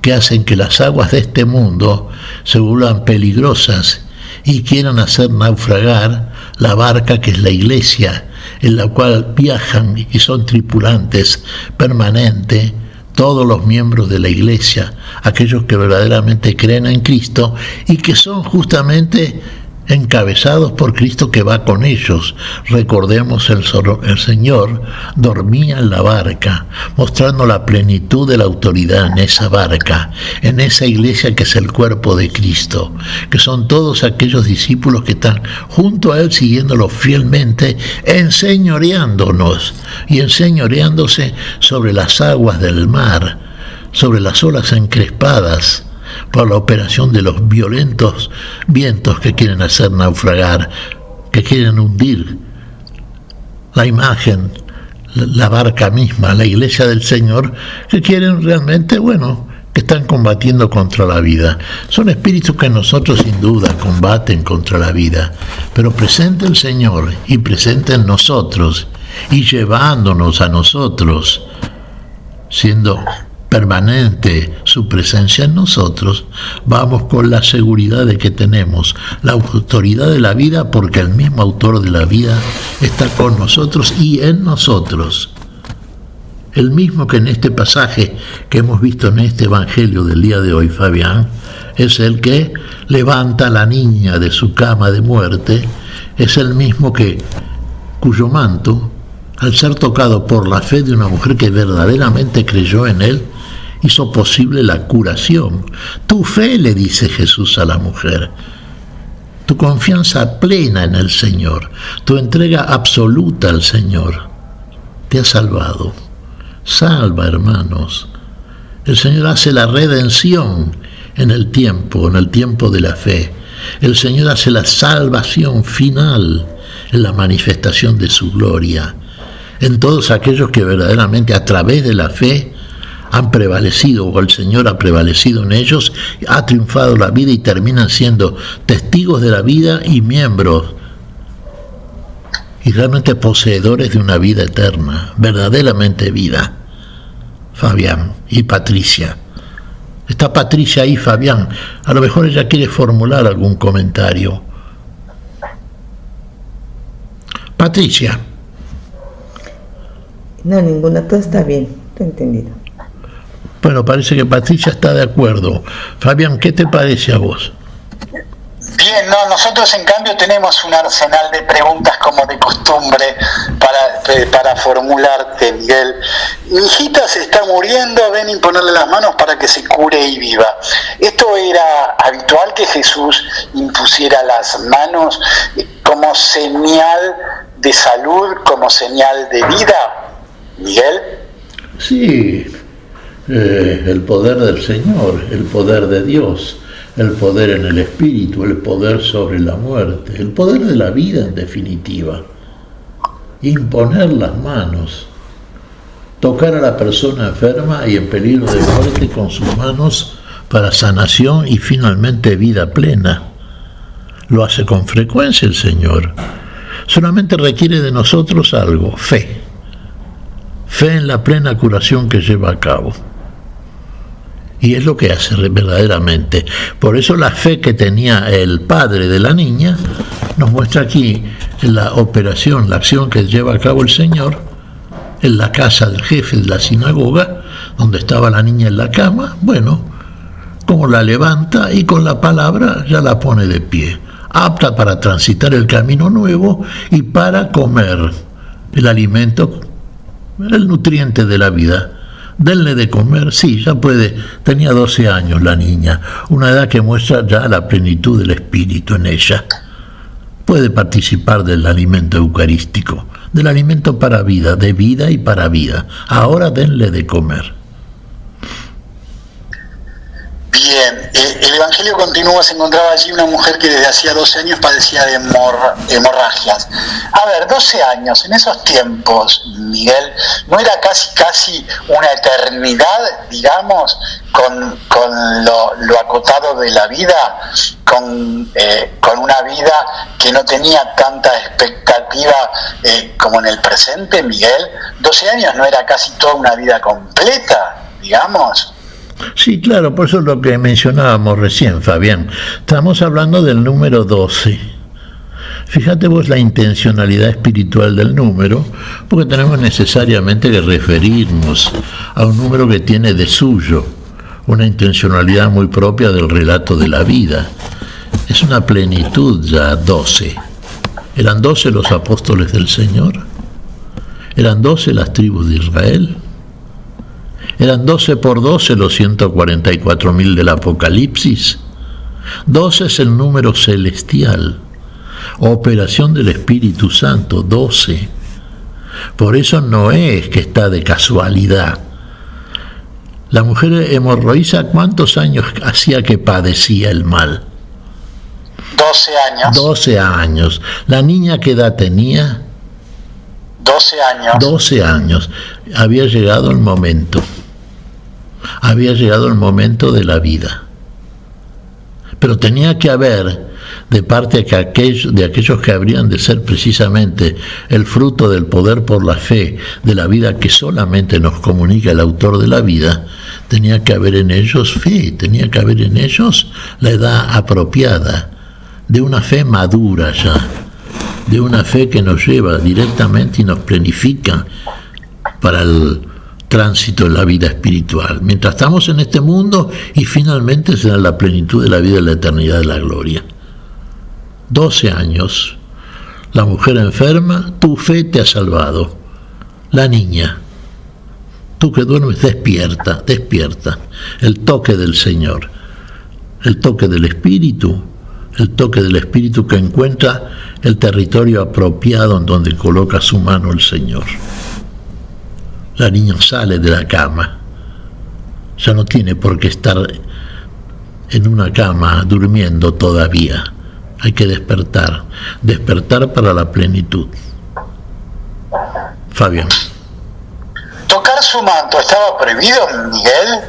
que hacen que las aguas de este mundo se vuelvan peligrosas y quieran hacer naufragar la barca que es la iglesia, en la cual viajan y son tripulantes permanentes todos los miembros de la iglesia, aquellos que verdaderamente creen en Cristo y que son justamente encabezados por Cristo que va con ellos. Recordemos, el Señor dormía en la barca, mostrando la plenitud de la autoridad en esa barca, en esa iglesia que es el cuerpo de Cristo, que son todos aquellos discípulos que están junto a Él, siguiéndolo fielmente, enseñoreándonos y enseñoreándose sobre las aguas del mar, sobre las olas encrespadas, por la operación de los violentos vientos que quieren hacer naufragar, que quieren hundir la imagen, la barca misma, la iglesia del Señor, que quieren realmente, que están combatiendo contra la vida. Son espíritus que nosotros sin duda combaten contra la vida, pero presente el Señor y presente en nosotros y llevándonos a nosotros, siendo permanente su presencia en nosotros, vamos con la seguridad de que tenemos la autoridad de la vida, porque el mismo autor de la vida está con nosotros y en nosotros. El mismo que en este pasaje que hemos visto en este evangelio del día de hoy, Fabián, es el que levanta a la niña de su cama de muerte, es el mismo cuyo manto, al ser tocado por la fe de una mujer que verdaderamente creyó en él, hizo posible la curación. Tu fe, le dice Jesús a la mujer, tu confianza plena en el Señor, tu entrega absoluta al Señor, te ha salvado. Salva, hermanos. El Señor hace la redención en el tiempo de la fe. El Señor hace la salvación final en la manifestación de su gloria, en todos aquellos que verdaderamente a través de la fe han prevalecido, o el Señor ha prevalecido en ellos, ha triunfado la vida y terminan siendo testigos de la vida y miembros y realmente poseedores de una vida eterna, verdaderamente vida. Fabián y Patricia. Está Patricia ahí, Fabián. A lo mejor ella quiere formular algún comentario Patricia. No, ninguna, todo está bien, te he entendido. Bueno, parece que Patricia está de acuerdo. Fabián, ¿qué te parece a vos? Bien, no, nosotros en cambio tenemos un arsenal de preguntas como de costumbre para formularte, Miguel. Mi hijita se está muriendo, ven y ponerle las manos para que se cure y viva. ¿Esto era habitual que Jesús impusiera las manos como señal de salud, como señal de vida, Miguel? Sí, el poder del Señor, el poder de Dios, el poder en el espíritu, el poder sobre la muerte, el poder de la vida en definitiva. Imponer las manos, tocar a la persona enferma y en peligro de muerte con sus manos para sanación y finalmente vida plena. Lo hace con frecuencia el Señor. Solamente requiere de nosotros algo, fe. Fe en la plena curación que lleva a cabo. Y es lo que hace verdaderamente. Por eso la fe que tenía el padre de la niña nos muestra aquí la operación, la acción que lleva a cabo el Señor en la casa del jefe de la sinagoga, donde estaba la niña en la cama. Bueno, como la levanta y con la palabra ya la pone de pie, apta para transitar el camino nuevo y para comer el alimento, el nutriente de la vida. Denle de comer, sí, ya puede. Tenía 12 años la niña, una edad que muestra ya la plenitud del espíritu en ella. Puede participar del alimento eucarístico, del alimento para vida, de vida y para vida. Ahora denle de comer. Bien, el Evangelio continúa, se encontraba allí una mujer que desde hacía 12 años padecía de hemorragias. A ver, 12 años, en esos tiempos, Miguel, ¿no era casi una eternidad, digamos, con lo acotado de la vida, con una vida que no tenía tanta expectativa como en el presente, Miguel? 12 años no era casi toda una vida completa, digamos. Sí, claro, por eso es lo que mencionábamos recién, Fabián. Estamos hablando del número 12. Fíjate vos la intencionalidad espiritual del número, porque tenemos necesariamente que referirnos a un número que tiene de suyo una intencionalidad muy propia del relato de la vida. Es una plenitud ya 12. ¿Eran 12 los apóstoles del Señor? ¿Eran 12 las tribus de Israel? ¿Eran 12 por 12 los 144.000 del Apocalipsis? 12 es el número celestial, operación del Espíritu Santo, 12. Por eso no es que está de casualidad. La mujer hemorroísa, ¿cuántos años hacía que padecía el mal? 12 años. 12 años. ¿La niña qué edad tenía? 12 años. 12 años. Había llegado el momento. Había llegado el momento de la vida. Pero tenía que haber, de parte de aquellos que habrían de ser precisamente el fruto del poder por la fe, de la vida que solamente nos comunica el autor de la vida, tenía que haber en ellos fe, tenía que haber en ellos la edad apropiada, de una fe madura ya, de una fe que nos lleva directamente y nos planifica para el tránsito en la vida espiritual, mientras estamos en este mundo y finalmente será la plenitud de la vida y la eternidad de la gloria. 12 años, la mujer enferma, tu fe te ha salvado. La niña, tú que duermes, despierta, despierta. El toque del Señor, el toque del Espíritu que encuentra el territorio apropiado en donde coloca su mano el Señor. La niña sale de la cama, ya no tiene por qué estar en una cama durmiendo todavía. Hay que despertar para la plenitud. Fabián. ¿Tocar su manto estaba prohibido, Miguel?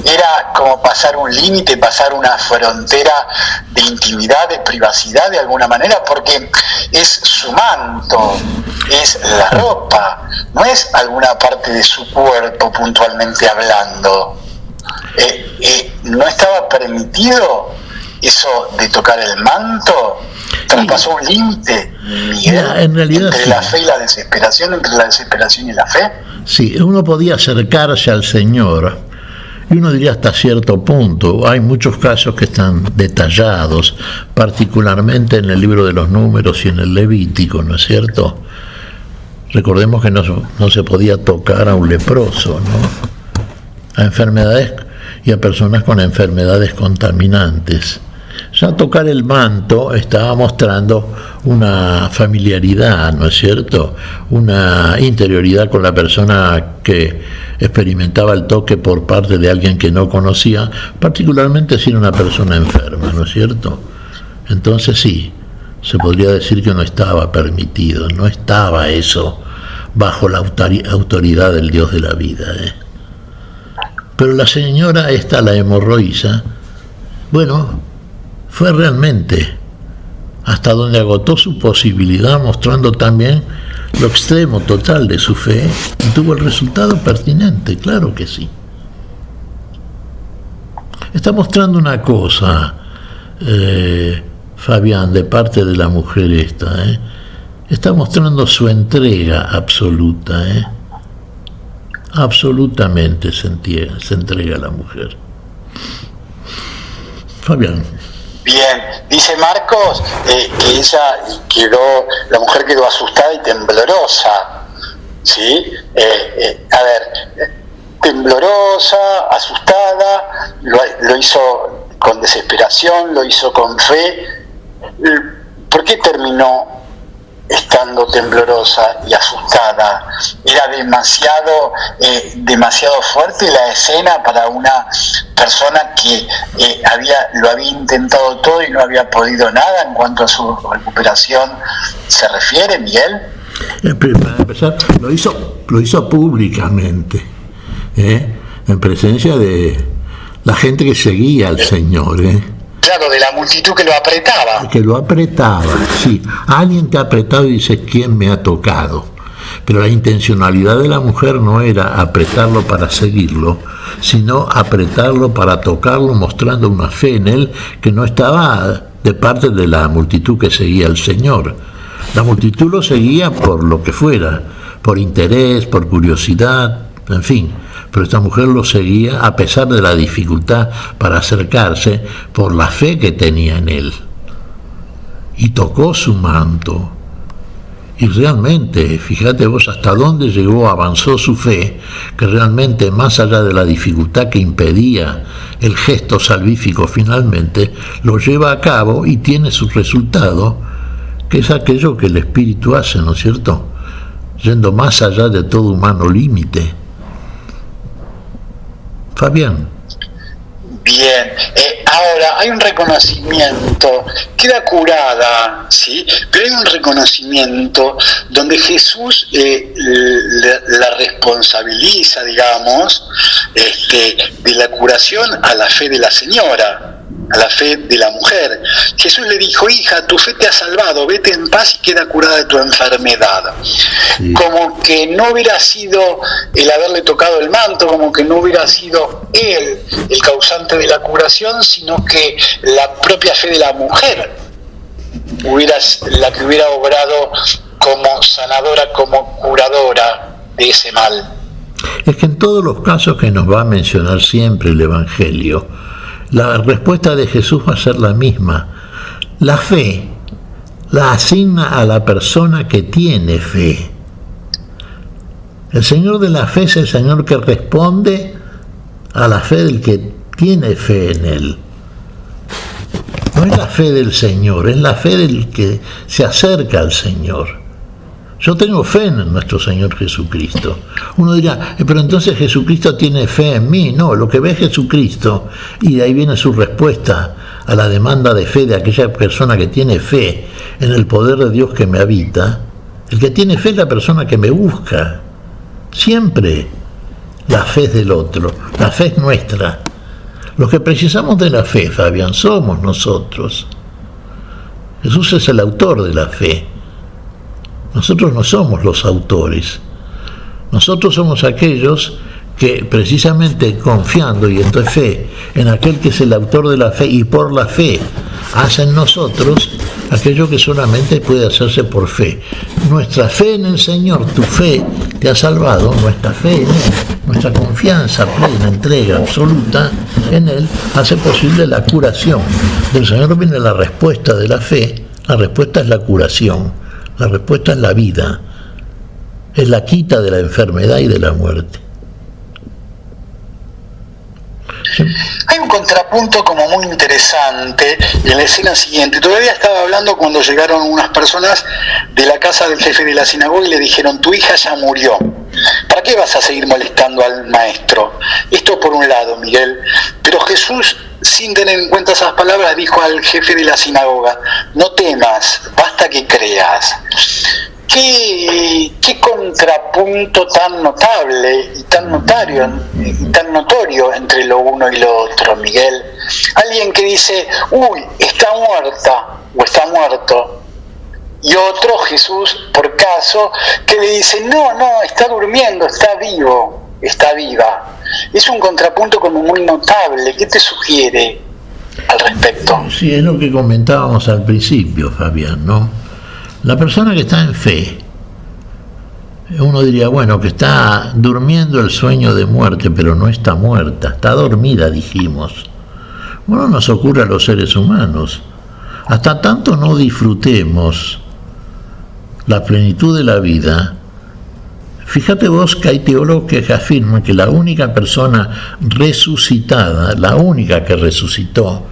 ¿Era como pasar un límite, pasar una frontera de intimidad, de privacidad de alguna manera? Porque es su manto, es la ropa, no es alguna parte de su cuerpo puntualmente hablando. ¿No estaba permitido eso de tocar el manto? ¿Traspasó un límite, Miguel, en realidad entre sí. la fe y la desesperación, entre la desesperación y la fe? Sí, uno podía acercarse al Señor, y uno diría hasta cierto punto. Hay muchos casos que están detallados, particularmente en el libro de los Números y en el Levítico, ¿no es cierto? Recordemos que no se podía tocar a un leproso, ¿no? A enfermedades y a personas con enfermedades contaminantes. Ya tocar el manto estaba mostrando una familiaridad, ¿no es cierto? Una interioridad con la persona que experimentaba el toque por parte de alguien que no conocía, particularmente si era una persona enferma, ¿no es cierto? Entonces sí, se podría decir que no estaba permitido, no estaba eso bajo la autoridad del Dios de la vida, ¿eh? Pero la señora esta, la hemorroísa, bueno, fue realmente hasta donde agotó su posibilidad, mostrando también lo extremo total de su fe, y tuvo el resultado pertinente, claro que sí. Está mostrando una cosa, Fabián, de parte de la mujer esta, está mostrando su entrega absoluta, absolutamente se entrega a la mujer. Fabián. Bien, dice Marcos que la mujer quedó asustada y temblorosa, ¿sí? Temblorosa, asustada, lo hizo con desesperación, lo hizo con fe. ¿Por qué terminó estando temblorosa y asustada? Era demasiado fuerte la escena para una persona que lo había intentado todo y no había podido nada en cuanto a su recuperación se refiere, Miguel. Para empezar, lo hizo públicamente, en presencia de la gente que seguía al Señor, Claro, de la multitud que lo apretaba. Que lo apretaba, sí. Alguien te ha apretado y dice, ¿quién me ha tocado? Pero la intencionalidad de la mujer no era apretarlo para seguirlo, sino apretarlo para tocarlo, mostrando una fe en él que no estaba de parte de la multitud que seguía al Señor. La multitud lo seguía por lo que fuera, por interés, por curiosidad, en fin. Pero esta mujer lo seguía a pesar de la dificultad para acercarse, por la fe que tenía en él. Y tocó su manto. Y realmente, fíjate vos hasta dónde avanzó su fe, que realmente más allá de la dificultad que impedía el gesto salvífico finalmente, lo lleva a cabo y tiene su resultado, que es aquello que el Espíritu hace, ¿no es cierto? Yendo más allá de todo humano límite. Fabián. Bien, ahora hay un reconocimiento, queda curada, ¿sí? Pero hay un reconocimiento donde Jesús la responsabiliza, digamos, de la curación a la fe de la señora, a la fe de la mujer. Jesús le dijo, hija, tu fe te ha salvado, vete en paz y queda curada de tu enfermedad. Sí. Como que no hubiera sido el haberle tocado el manto, como que no hubiera sido él el causante de la curación, sino que la propia fe de la mujer la que hubiera obrado como sanadora, como curadora de ese mal. Es que en todos los casos que nos va a mencionar siempre el Evangelio, la respuesta de Jesús va a ser la misma. La fe la asigna a la persona que tiene fe. El Señor de la fe es el Señor que responde a la fe del que tiene fe en Él. No es la fe del Señor, es la fe del que se acerca al Señor. Yo tengo fe en nuestro Señor Jesucristo. Uno dirá, pero entonces Jesucristo tiene fe en mí. No, lo que ve es Jesucristo, y de ahí viene su respuesta a la demanda de fe de aquella persona que tiene fe en el poder de Dios que me habita. El que tiene fe es la persona que me busca. Siempre la fe es del otro, la fe es nuestra. Los que precisamos de la fe, Fabián, somos nosotros. Jesús es el autor de la fe. Nosotros no somos los autores. Nosotros somos aquellos que precisamente confiando, y esto es fe, en aquel que es el autor de la fe y por la fe hace en nosotros aquello que solamente puede hacerse por fe. Nuestra fe en el Señor, tu fe te ha salvado, nuestra fe en Él, nuestra confianza plena, entrega absoluta en Él, hace posible la curación. Del Señor viene la respuesta de la fe, la respuesta es la curación, la respuesta es la vida, es la quita de la enfermedad y de la muerte. Hay un contrapunto como muy interesante en la escena siguiente. Todavía estaba hablando cuando llegaron unas personas de la casa del jefe de la sinagoga y le dijeron: tu hija ya murió, ¿para qué vas a seguir molestando al maestro? Esto por un lado, Miguel. Pero Jesús, sin tener en cuenta esas palabras, dijo al jefe de la sinagoga: no temas, basta que creas. ¿Qué contrapunto tan notable y tan notorio entre lo uno y lo otro, Miguel? Alguien que dice: uy, está muerta o está muerto, y otro, Jesús, por caso, que le dice: no, está durmiendo, está vivo, está viva. Es un contrapunto como muy notable. ¿Qué te sugiere al respecto? Sí, es lo que comentábamos al principio, Fabián, ¿no? La persona que está en fe, uno diría, bueno, que está durmiendo el sueño de muerte, pero no está muerta, está dormida, dijimos. Bueno, nos ocurre a los seres humanos. Hasta tanto no disfrutemos la plenitud de la vida. Fíjate vos que hay teólogos que afirman que la única persona resucitada, la única que resucitó,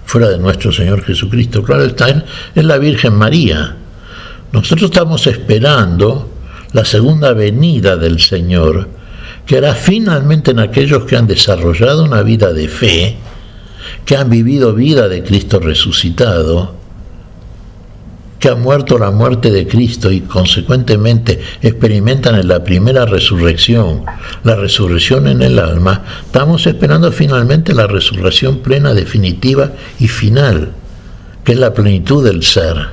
fuera de nuestro Señor Jesucristo, claro está, es la Virgen María. Nosotros estamos esperando la segunda venida del Señor, que hará finalmente en aquellos que han desarrollado una vida de fe, que han vivido vida de Cristo resucitado, que han muerto la muerte de Cristo y consecuentemente experimentan en la primera resurrección, la resurrección en el alma. Estamos esperando finalmente la resurrección plena, definitiva y final, que es la plenitud del ser.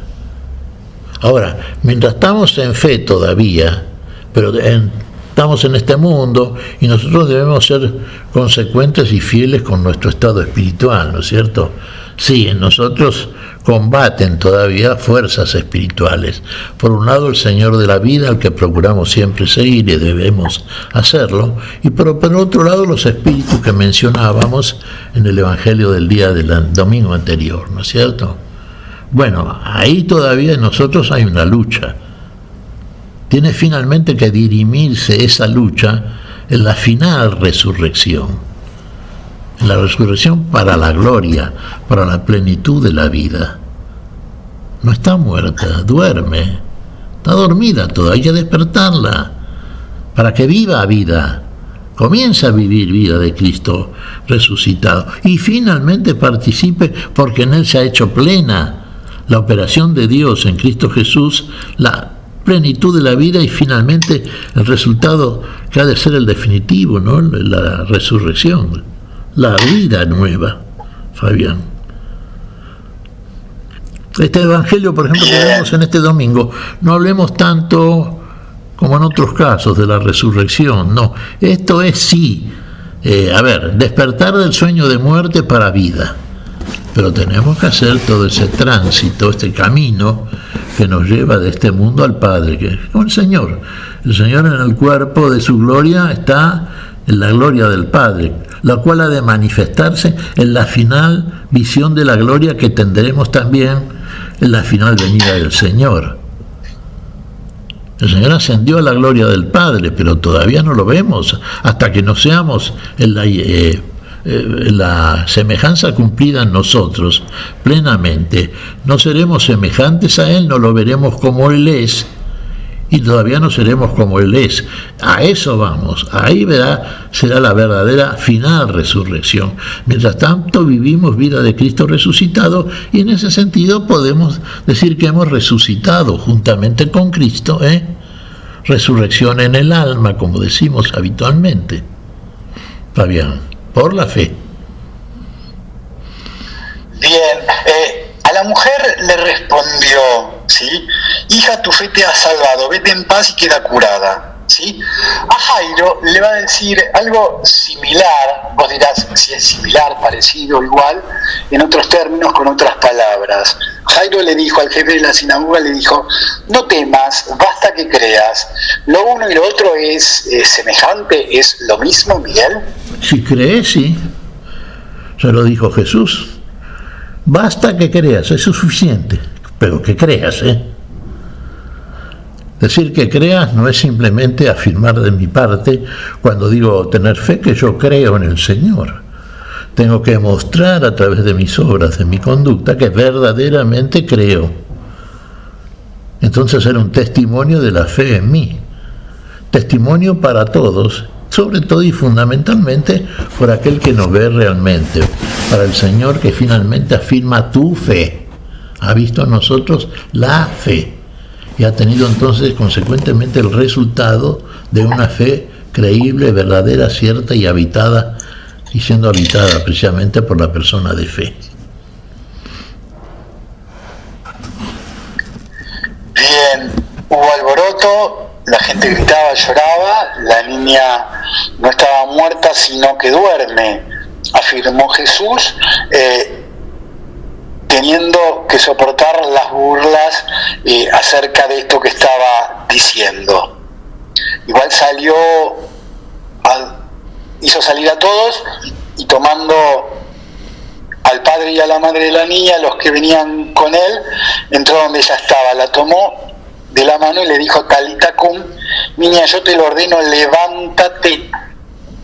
Ahora, mientras estamos en fe todavía, pero estamos en este mundo y nosotros debemos ser consecuentes y fieles con nuestro estado espiritual, ¿no es cierto? Sí, en nosotros combaten todavía fuerzas espirituales. Por un lado, el Señor de la vida, al que procuramos siempre seguir y debemos hacerlo, y por otro lado, los espíritus que mencionábamos en el Evangelio del día del domingo anterior, ¿no es cierto? Bueno, ahí todavía en nosotros hay una lucha. Tiene finalmente que dirimirse esa lucha en la final resurrección. En la resurrección para la gloria, para la plenitud de la vida. No está muerta, duerme, está dormida todavía, hay que despertarla para que viva vida, comienza a vivir vida de Cristo resucitado y finalmente participe, porque en Él se ha hecho plena la operación de Dios en Cristo Jesús, la plenitud de la vida y finalmente el resultado que ha de ser el definitivo, ¿no? La resurrección. La vida nueva, Fabián. Este evangelio, por ejemplo, que vemos en este domingo, no hablemos tanto como en otros casos de la resurrección, no. Esto es sí, despertar del sueño de muerte para vida. Pero tenemos que hacer todo ese tránsito, este camino que nos lleva de este mundo al Padre, que es el Señor. El Señor en el cuerpo de su gloria está en la gloria del Padre, la cual ha de manifestarse en la final visión de la gloria que tendremos también en la final venida del Señor. El Señor ascendió a la gloria del Padre, pero todavía no lo vemos hasta que no seamos en la semejanza cumplida en nosotros plenamente. No seremos semejantes a Él, no lo veremos como Él es, y todavía no seremos como Él es. A eso vamos, ahí será la verdadera final resurrección. Mientras tanto vivimos vida de Cristo resucitado, y en ese sentido podemos decir que hemos resucitado juntamente con Cristo, resurrección en el alma, como decimos habitualmente, Fabián, por la fe. Bien, a la mujer le respondió, ¿sí? Hija, tu fe te ha salvado, vete en paz y queda curada. ¿sí? A Jairo le va a decir algo similar, vos dirás si es similar, parecido, igual, en otros términos, con otras palabras. Jairo le dijo al jefe de la sinagoga, le dijo: no temas, basta que creas. Lo uno y lo otro es semejante, es lo mismo, Miguel. Si crees, sí. Se lo dijo Jesús. Basta que creas, eso es suficiente. Pero que creas, Decir que creas no es simplemente afirmar de mi parte, cuando digo tener fe, que yo creo en el Señor. Tengo que mostrar a través de mis obras, de mi conducta, que verdaderamente creo. Entonces era un testimonio de la fe en mí. Testimonio para todos, sobre todo y fundamentalmente por aquel que nos ve realmente, para el Señor que finalmente afirma tu fe. Ha visto en nosotros la fe y ha tenido entonces consecuentemente el resultado de una fe creíble, verdadera, cierta y habitada, y siendo habitada precisamente por la persona de fe. Bien, hubo alboroto, la gente gritaba, lloraba, la niña no estaba muerta sino que duerme, afirmó Jesús, teniendo que soportar las burlas acerca de esto que estaba diciendo. Igual hizo salir a todos, y tomando al padre y a la madre de la niña, los que venían con él, entró donde ella estaba, la tomó de la mano y le dijo: Talita cum, niña, yo te lo ordeno, levántate.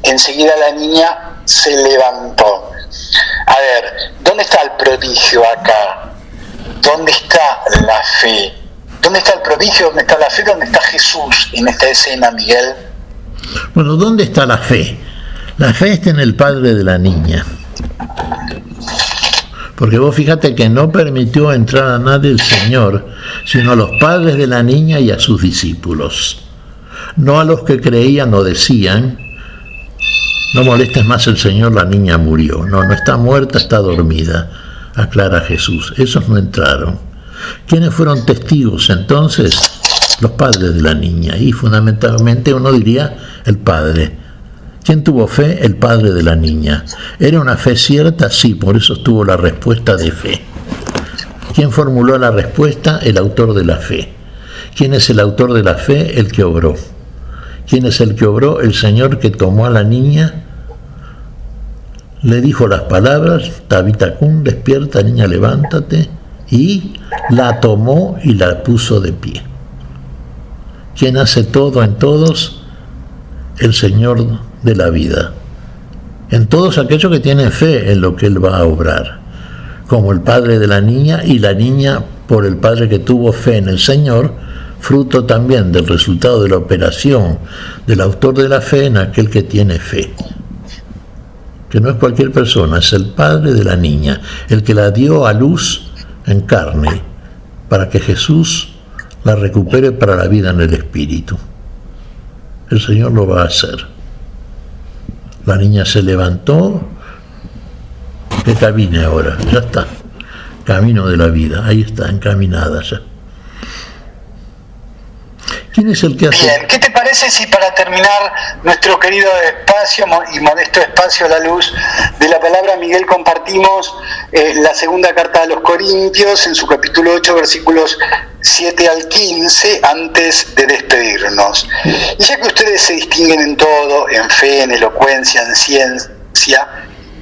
Enseguida la niña se levantó. A ver, ¿dónde está el prodigio acá? ¿Dónde está la fe? ¿Dónde está el prodigio? ¿Dónde está la fe? ¿Dónde está Jesús en esta escena, Miguel? Bueno, ¿dónde está la fe? La fe está en el padre de la niña. Porque vos fíjate que no permitió entrar a nadie el Señor, sino a los padres de la niña y a sus discípulos. No a los que creían o decían: no molestes más el Señor, la niña murió. No, no está muerta, está dormida, aclara Jesús. Esos no entraron. ¿Quiénes fueron testigos entonces? Los padres de la niña, y fundamentalmente uno diría el padre. ¿Quién tuvo fe? El padre de la niña. ¿Era una fe cierta? Sí, por eso tuvo la respuesta de fe. ¿Quién formuló la respuesta? El autor de la fe. ¿Quién es el autor de la fe? El que obró. ¿Quién es el que obró? El Señor, que tomó a la niña, le dijo las palabras: Tabita cum, despierta, niña, levántate, y la tomó y la puso de pie. ¿Quién hace todo en todos? El Señor de la vida. En todos aquellos que tienen fe en lo que Él va a obrar, como el padre de la niña, y la niña por el padre que tuvo fe en el Señor, fruto también del resultado de la operación del autor de la fe en aquel que tiene fe, que no es cualquier persona, es el padre de la niña, el que la dio a luz en carne, para que Jesús la recupere para la vida en el Espíritu. El Señor lo va a hacer. La niña se levantó, que camine ahora, ya está, camino de la vida, ahí está, encaminada ya. ¿Quién es el que hace? Bien, ¿qué te parece si para terminar nuestro querido espacio y modesto espacio a la luz de la palabra, Miguel, compartimos la segunda carta a los Corintios en su capítulo 8, versículos 7 al 15, antes de despedirnos? Y ya que ustedes se distinguen en todo, en fe, en elocuencia, en ciencia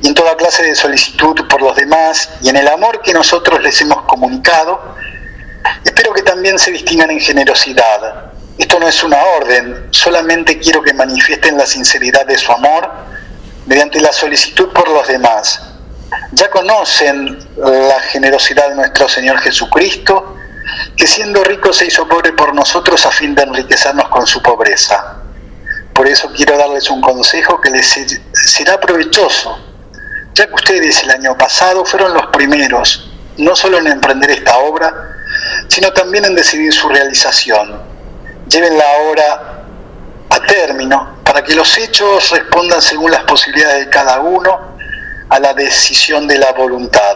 y en toda clase de solicitud por los demás, y en el amor que nosotros les hemos comunicado, espero que también se distingan en generosidad. Esto no es una orden, solamente quiero que manifiesten la sinceridad de su amor mediante la solicitud por los demás. Ya conocen la generosidad de nuestro Señor Jesucristo, que siendo rico se hizo pobre por nosotros a fin de enriquecernos con su pobreza. Por eso quiero darles un consejo que les será provechoso, ya que ustedes el año pasado fueron los primeros, no solo en emprender esta obra, sino también en decidir su realización. Llévenla ahora a término, para que los hechos respondan según las posibilidades de cada uno a la decisión de la voluntad.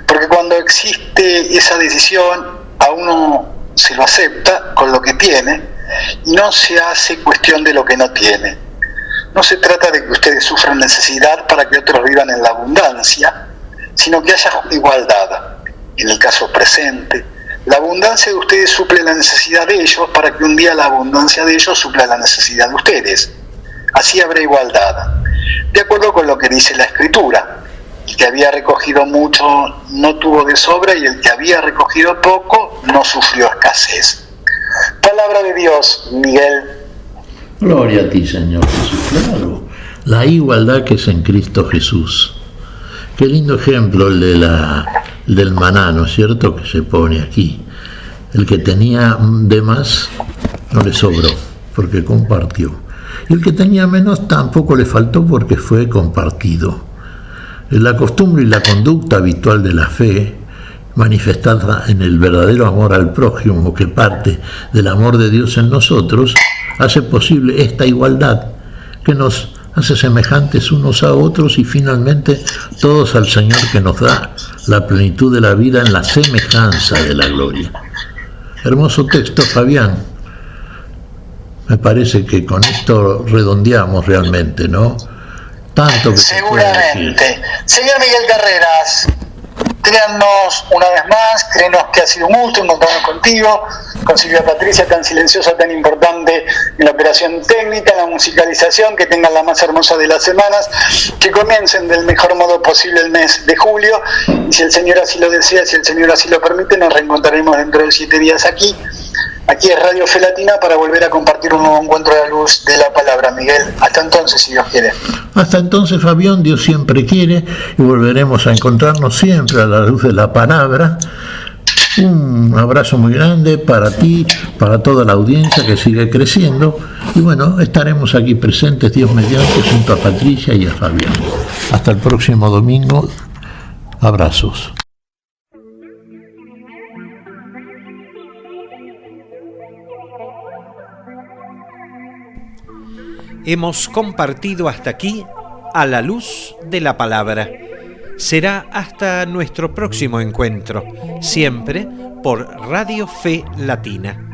Porque cuando existe esa decisión, a uno se lo acepta con lo que tiene, y no se hace cuestión de lo que no tiene. No se trata de que ustedes sufran necesidad para que otros vivan en la abundancia, sino que haya igualdad. En el caso presente, la abundancia de ustedes suple la necesidad de ellos para que un día la abundancia de ellos supla la necesidad de ustedes. Así habrá igualdad, de acuerdo con lo que dice la Escritura. El que había recogido mucho no tuvo de sobra, y el que había recogido poco no sufrió escasez. Palabra de Dios, Miguel. Gloria a ti, Señor Jesús. Claro, la igualdad que es en Cristo Jesús. Qué lindo ejemplo el del maná, ¿no es cierto?, que se pone aquí. El que tenía de más no le sobró, porque compartió. Y el que tenía menos tampoco le faltó, porque fue compartido. La costumbre y la conducta habitual de la fe, manifestada en el verdadero amor al prójimo que parte del amor de Dios en nosotros, hace posible esta igualdad que nos hace semejantes unos a otros y finalmente todos al Señor, que nos da la plenitud de la vida en la semejanza de la gloria. Hermoso texto, Fabián. Me parece que con esto redondeamos realmente, ¿no? Tanto que seguramente. Señor Miguel Carreras, créannos una vez más, créenos que ha sido un gusto encontrarnos contigo, con Silvia Patricia, tan silenciosa, tan importante en la operación técnica, en la musicalización. Que tengan la más hermosa de las semanas, que comiencen del mejor modo posible el mes de julio, y si el Señor así lo desea, si el Señor así lo permite, nos reencontraremos dentro de 7 días aquí es Radio Fe Latina, para volver a compartir un nuevo encuentro de la luz de la palabra. Miguel, hasta entonces, si Dios quiere. Hasta entonces, Fabián, Dios siempre quiere, y volveremos a encontrarnos siempre a la luz de la palabra. Un abrazo muy grande para ti, para toda la audiencia que sigue creciendo, y bueno, estaremos aquí presentes, Dios mediante, junto a Patricia y a Fabián. Hasta el próximo domingo. Abrazos. Hemos compartido hasta aquí a la luz de la palabra. Será hasta nuestro próximo encuentro, siempre por Radio Fe Latina.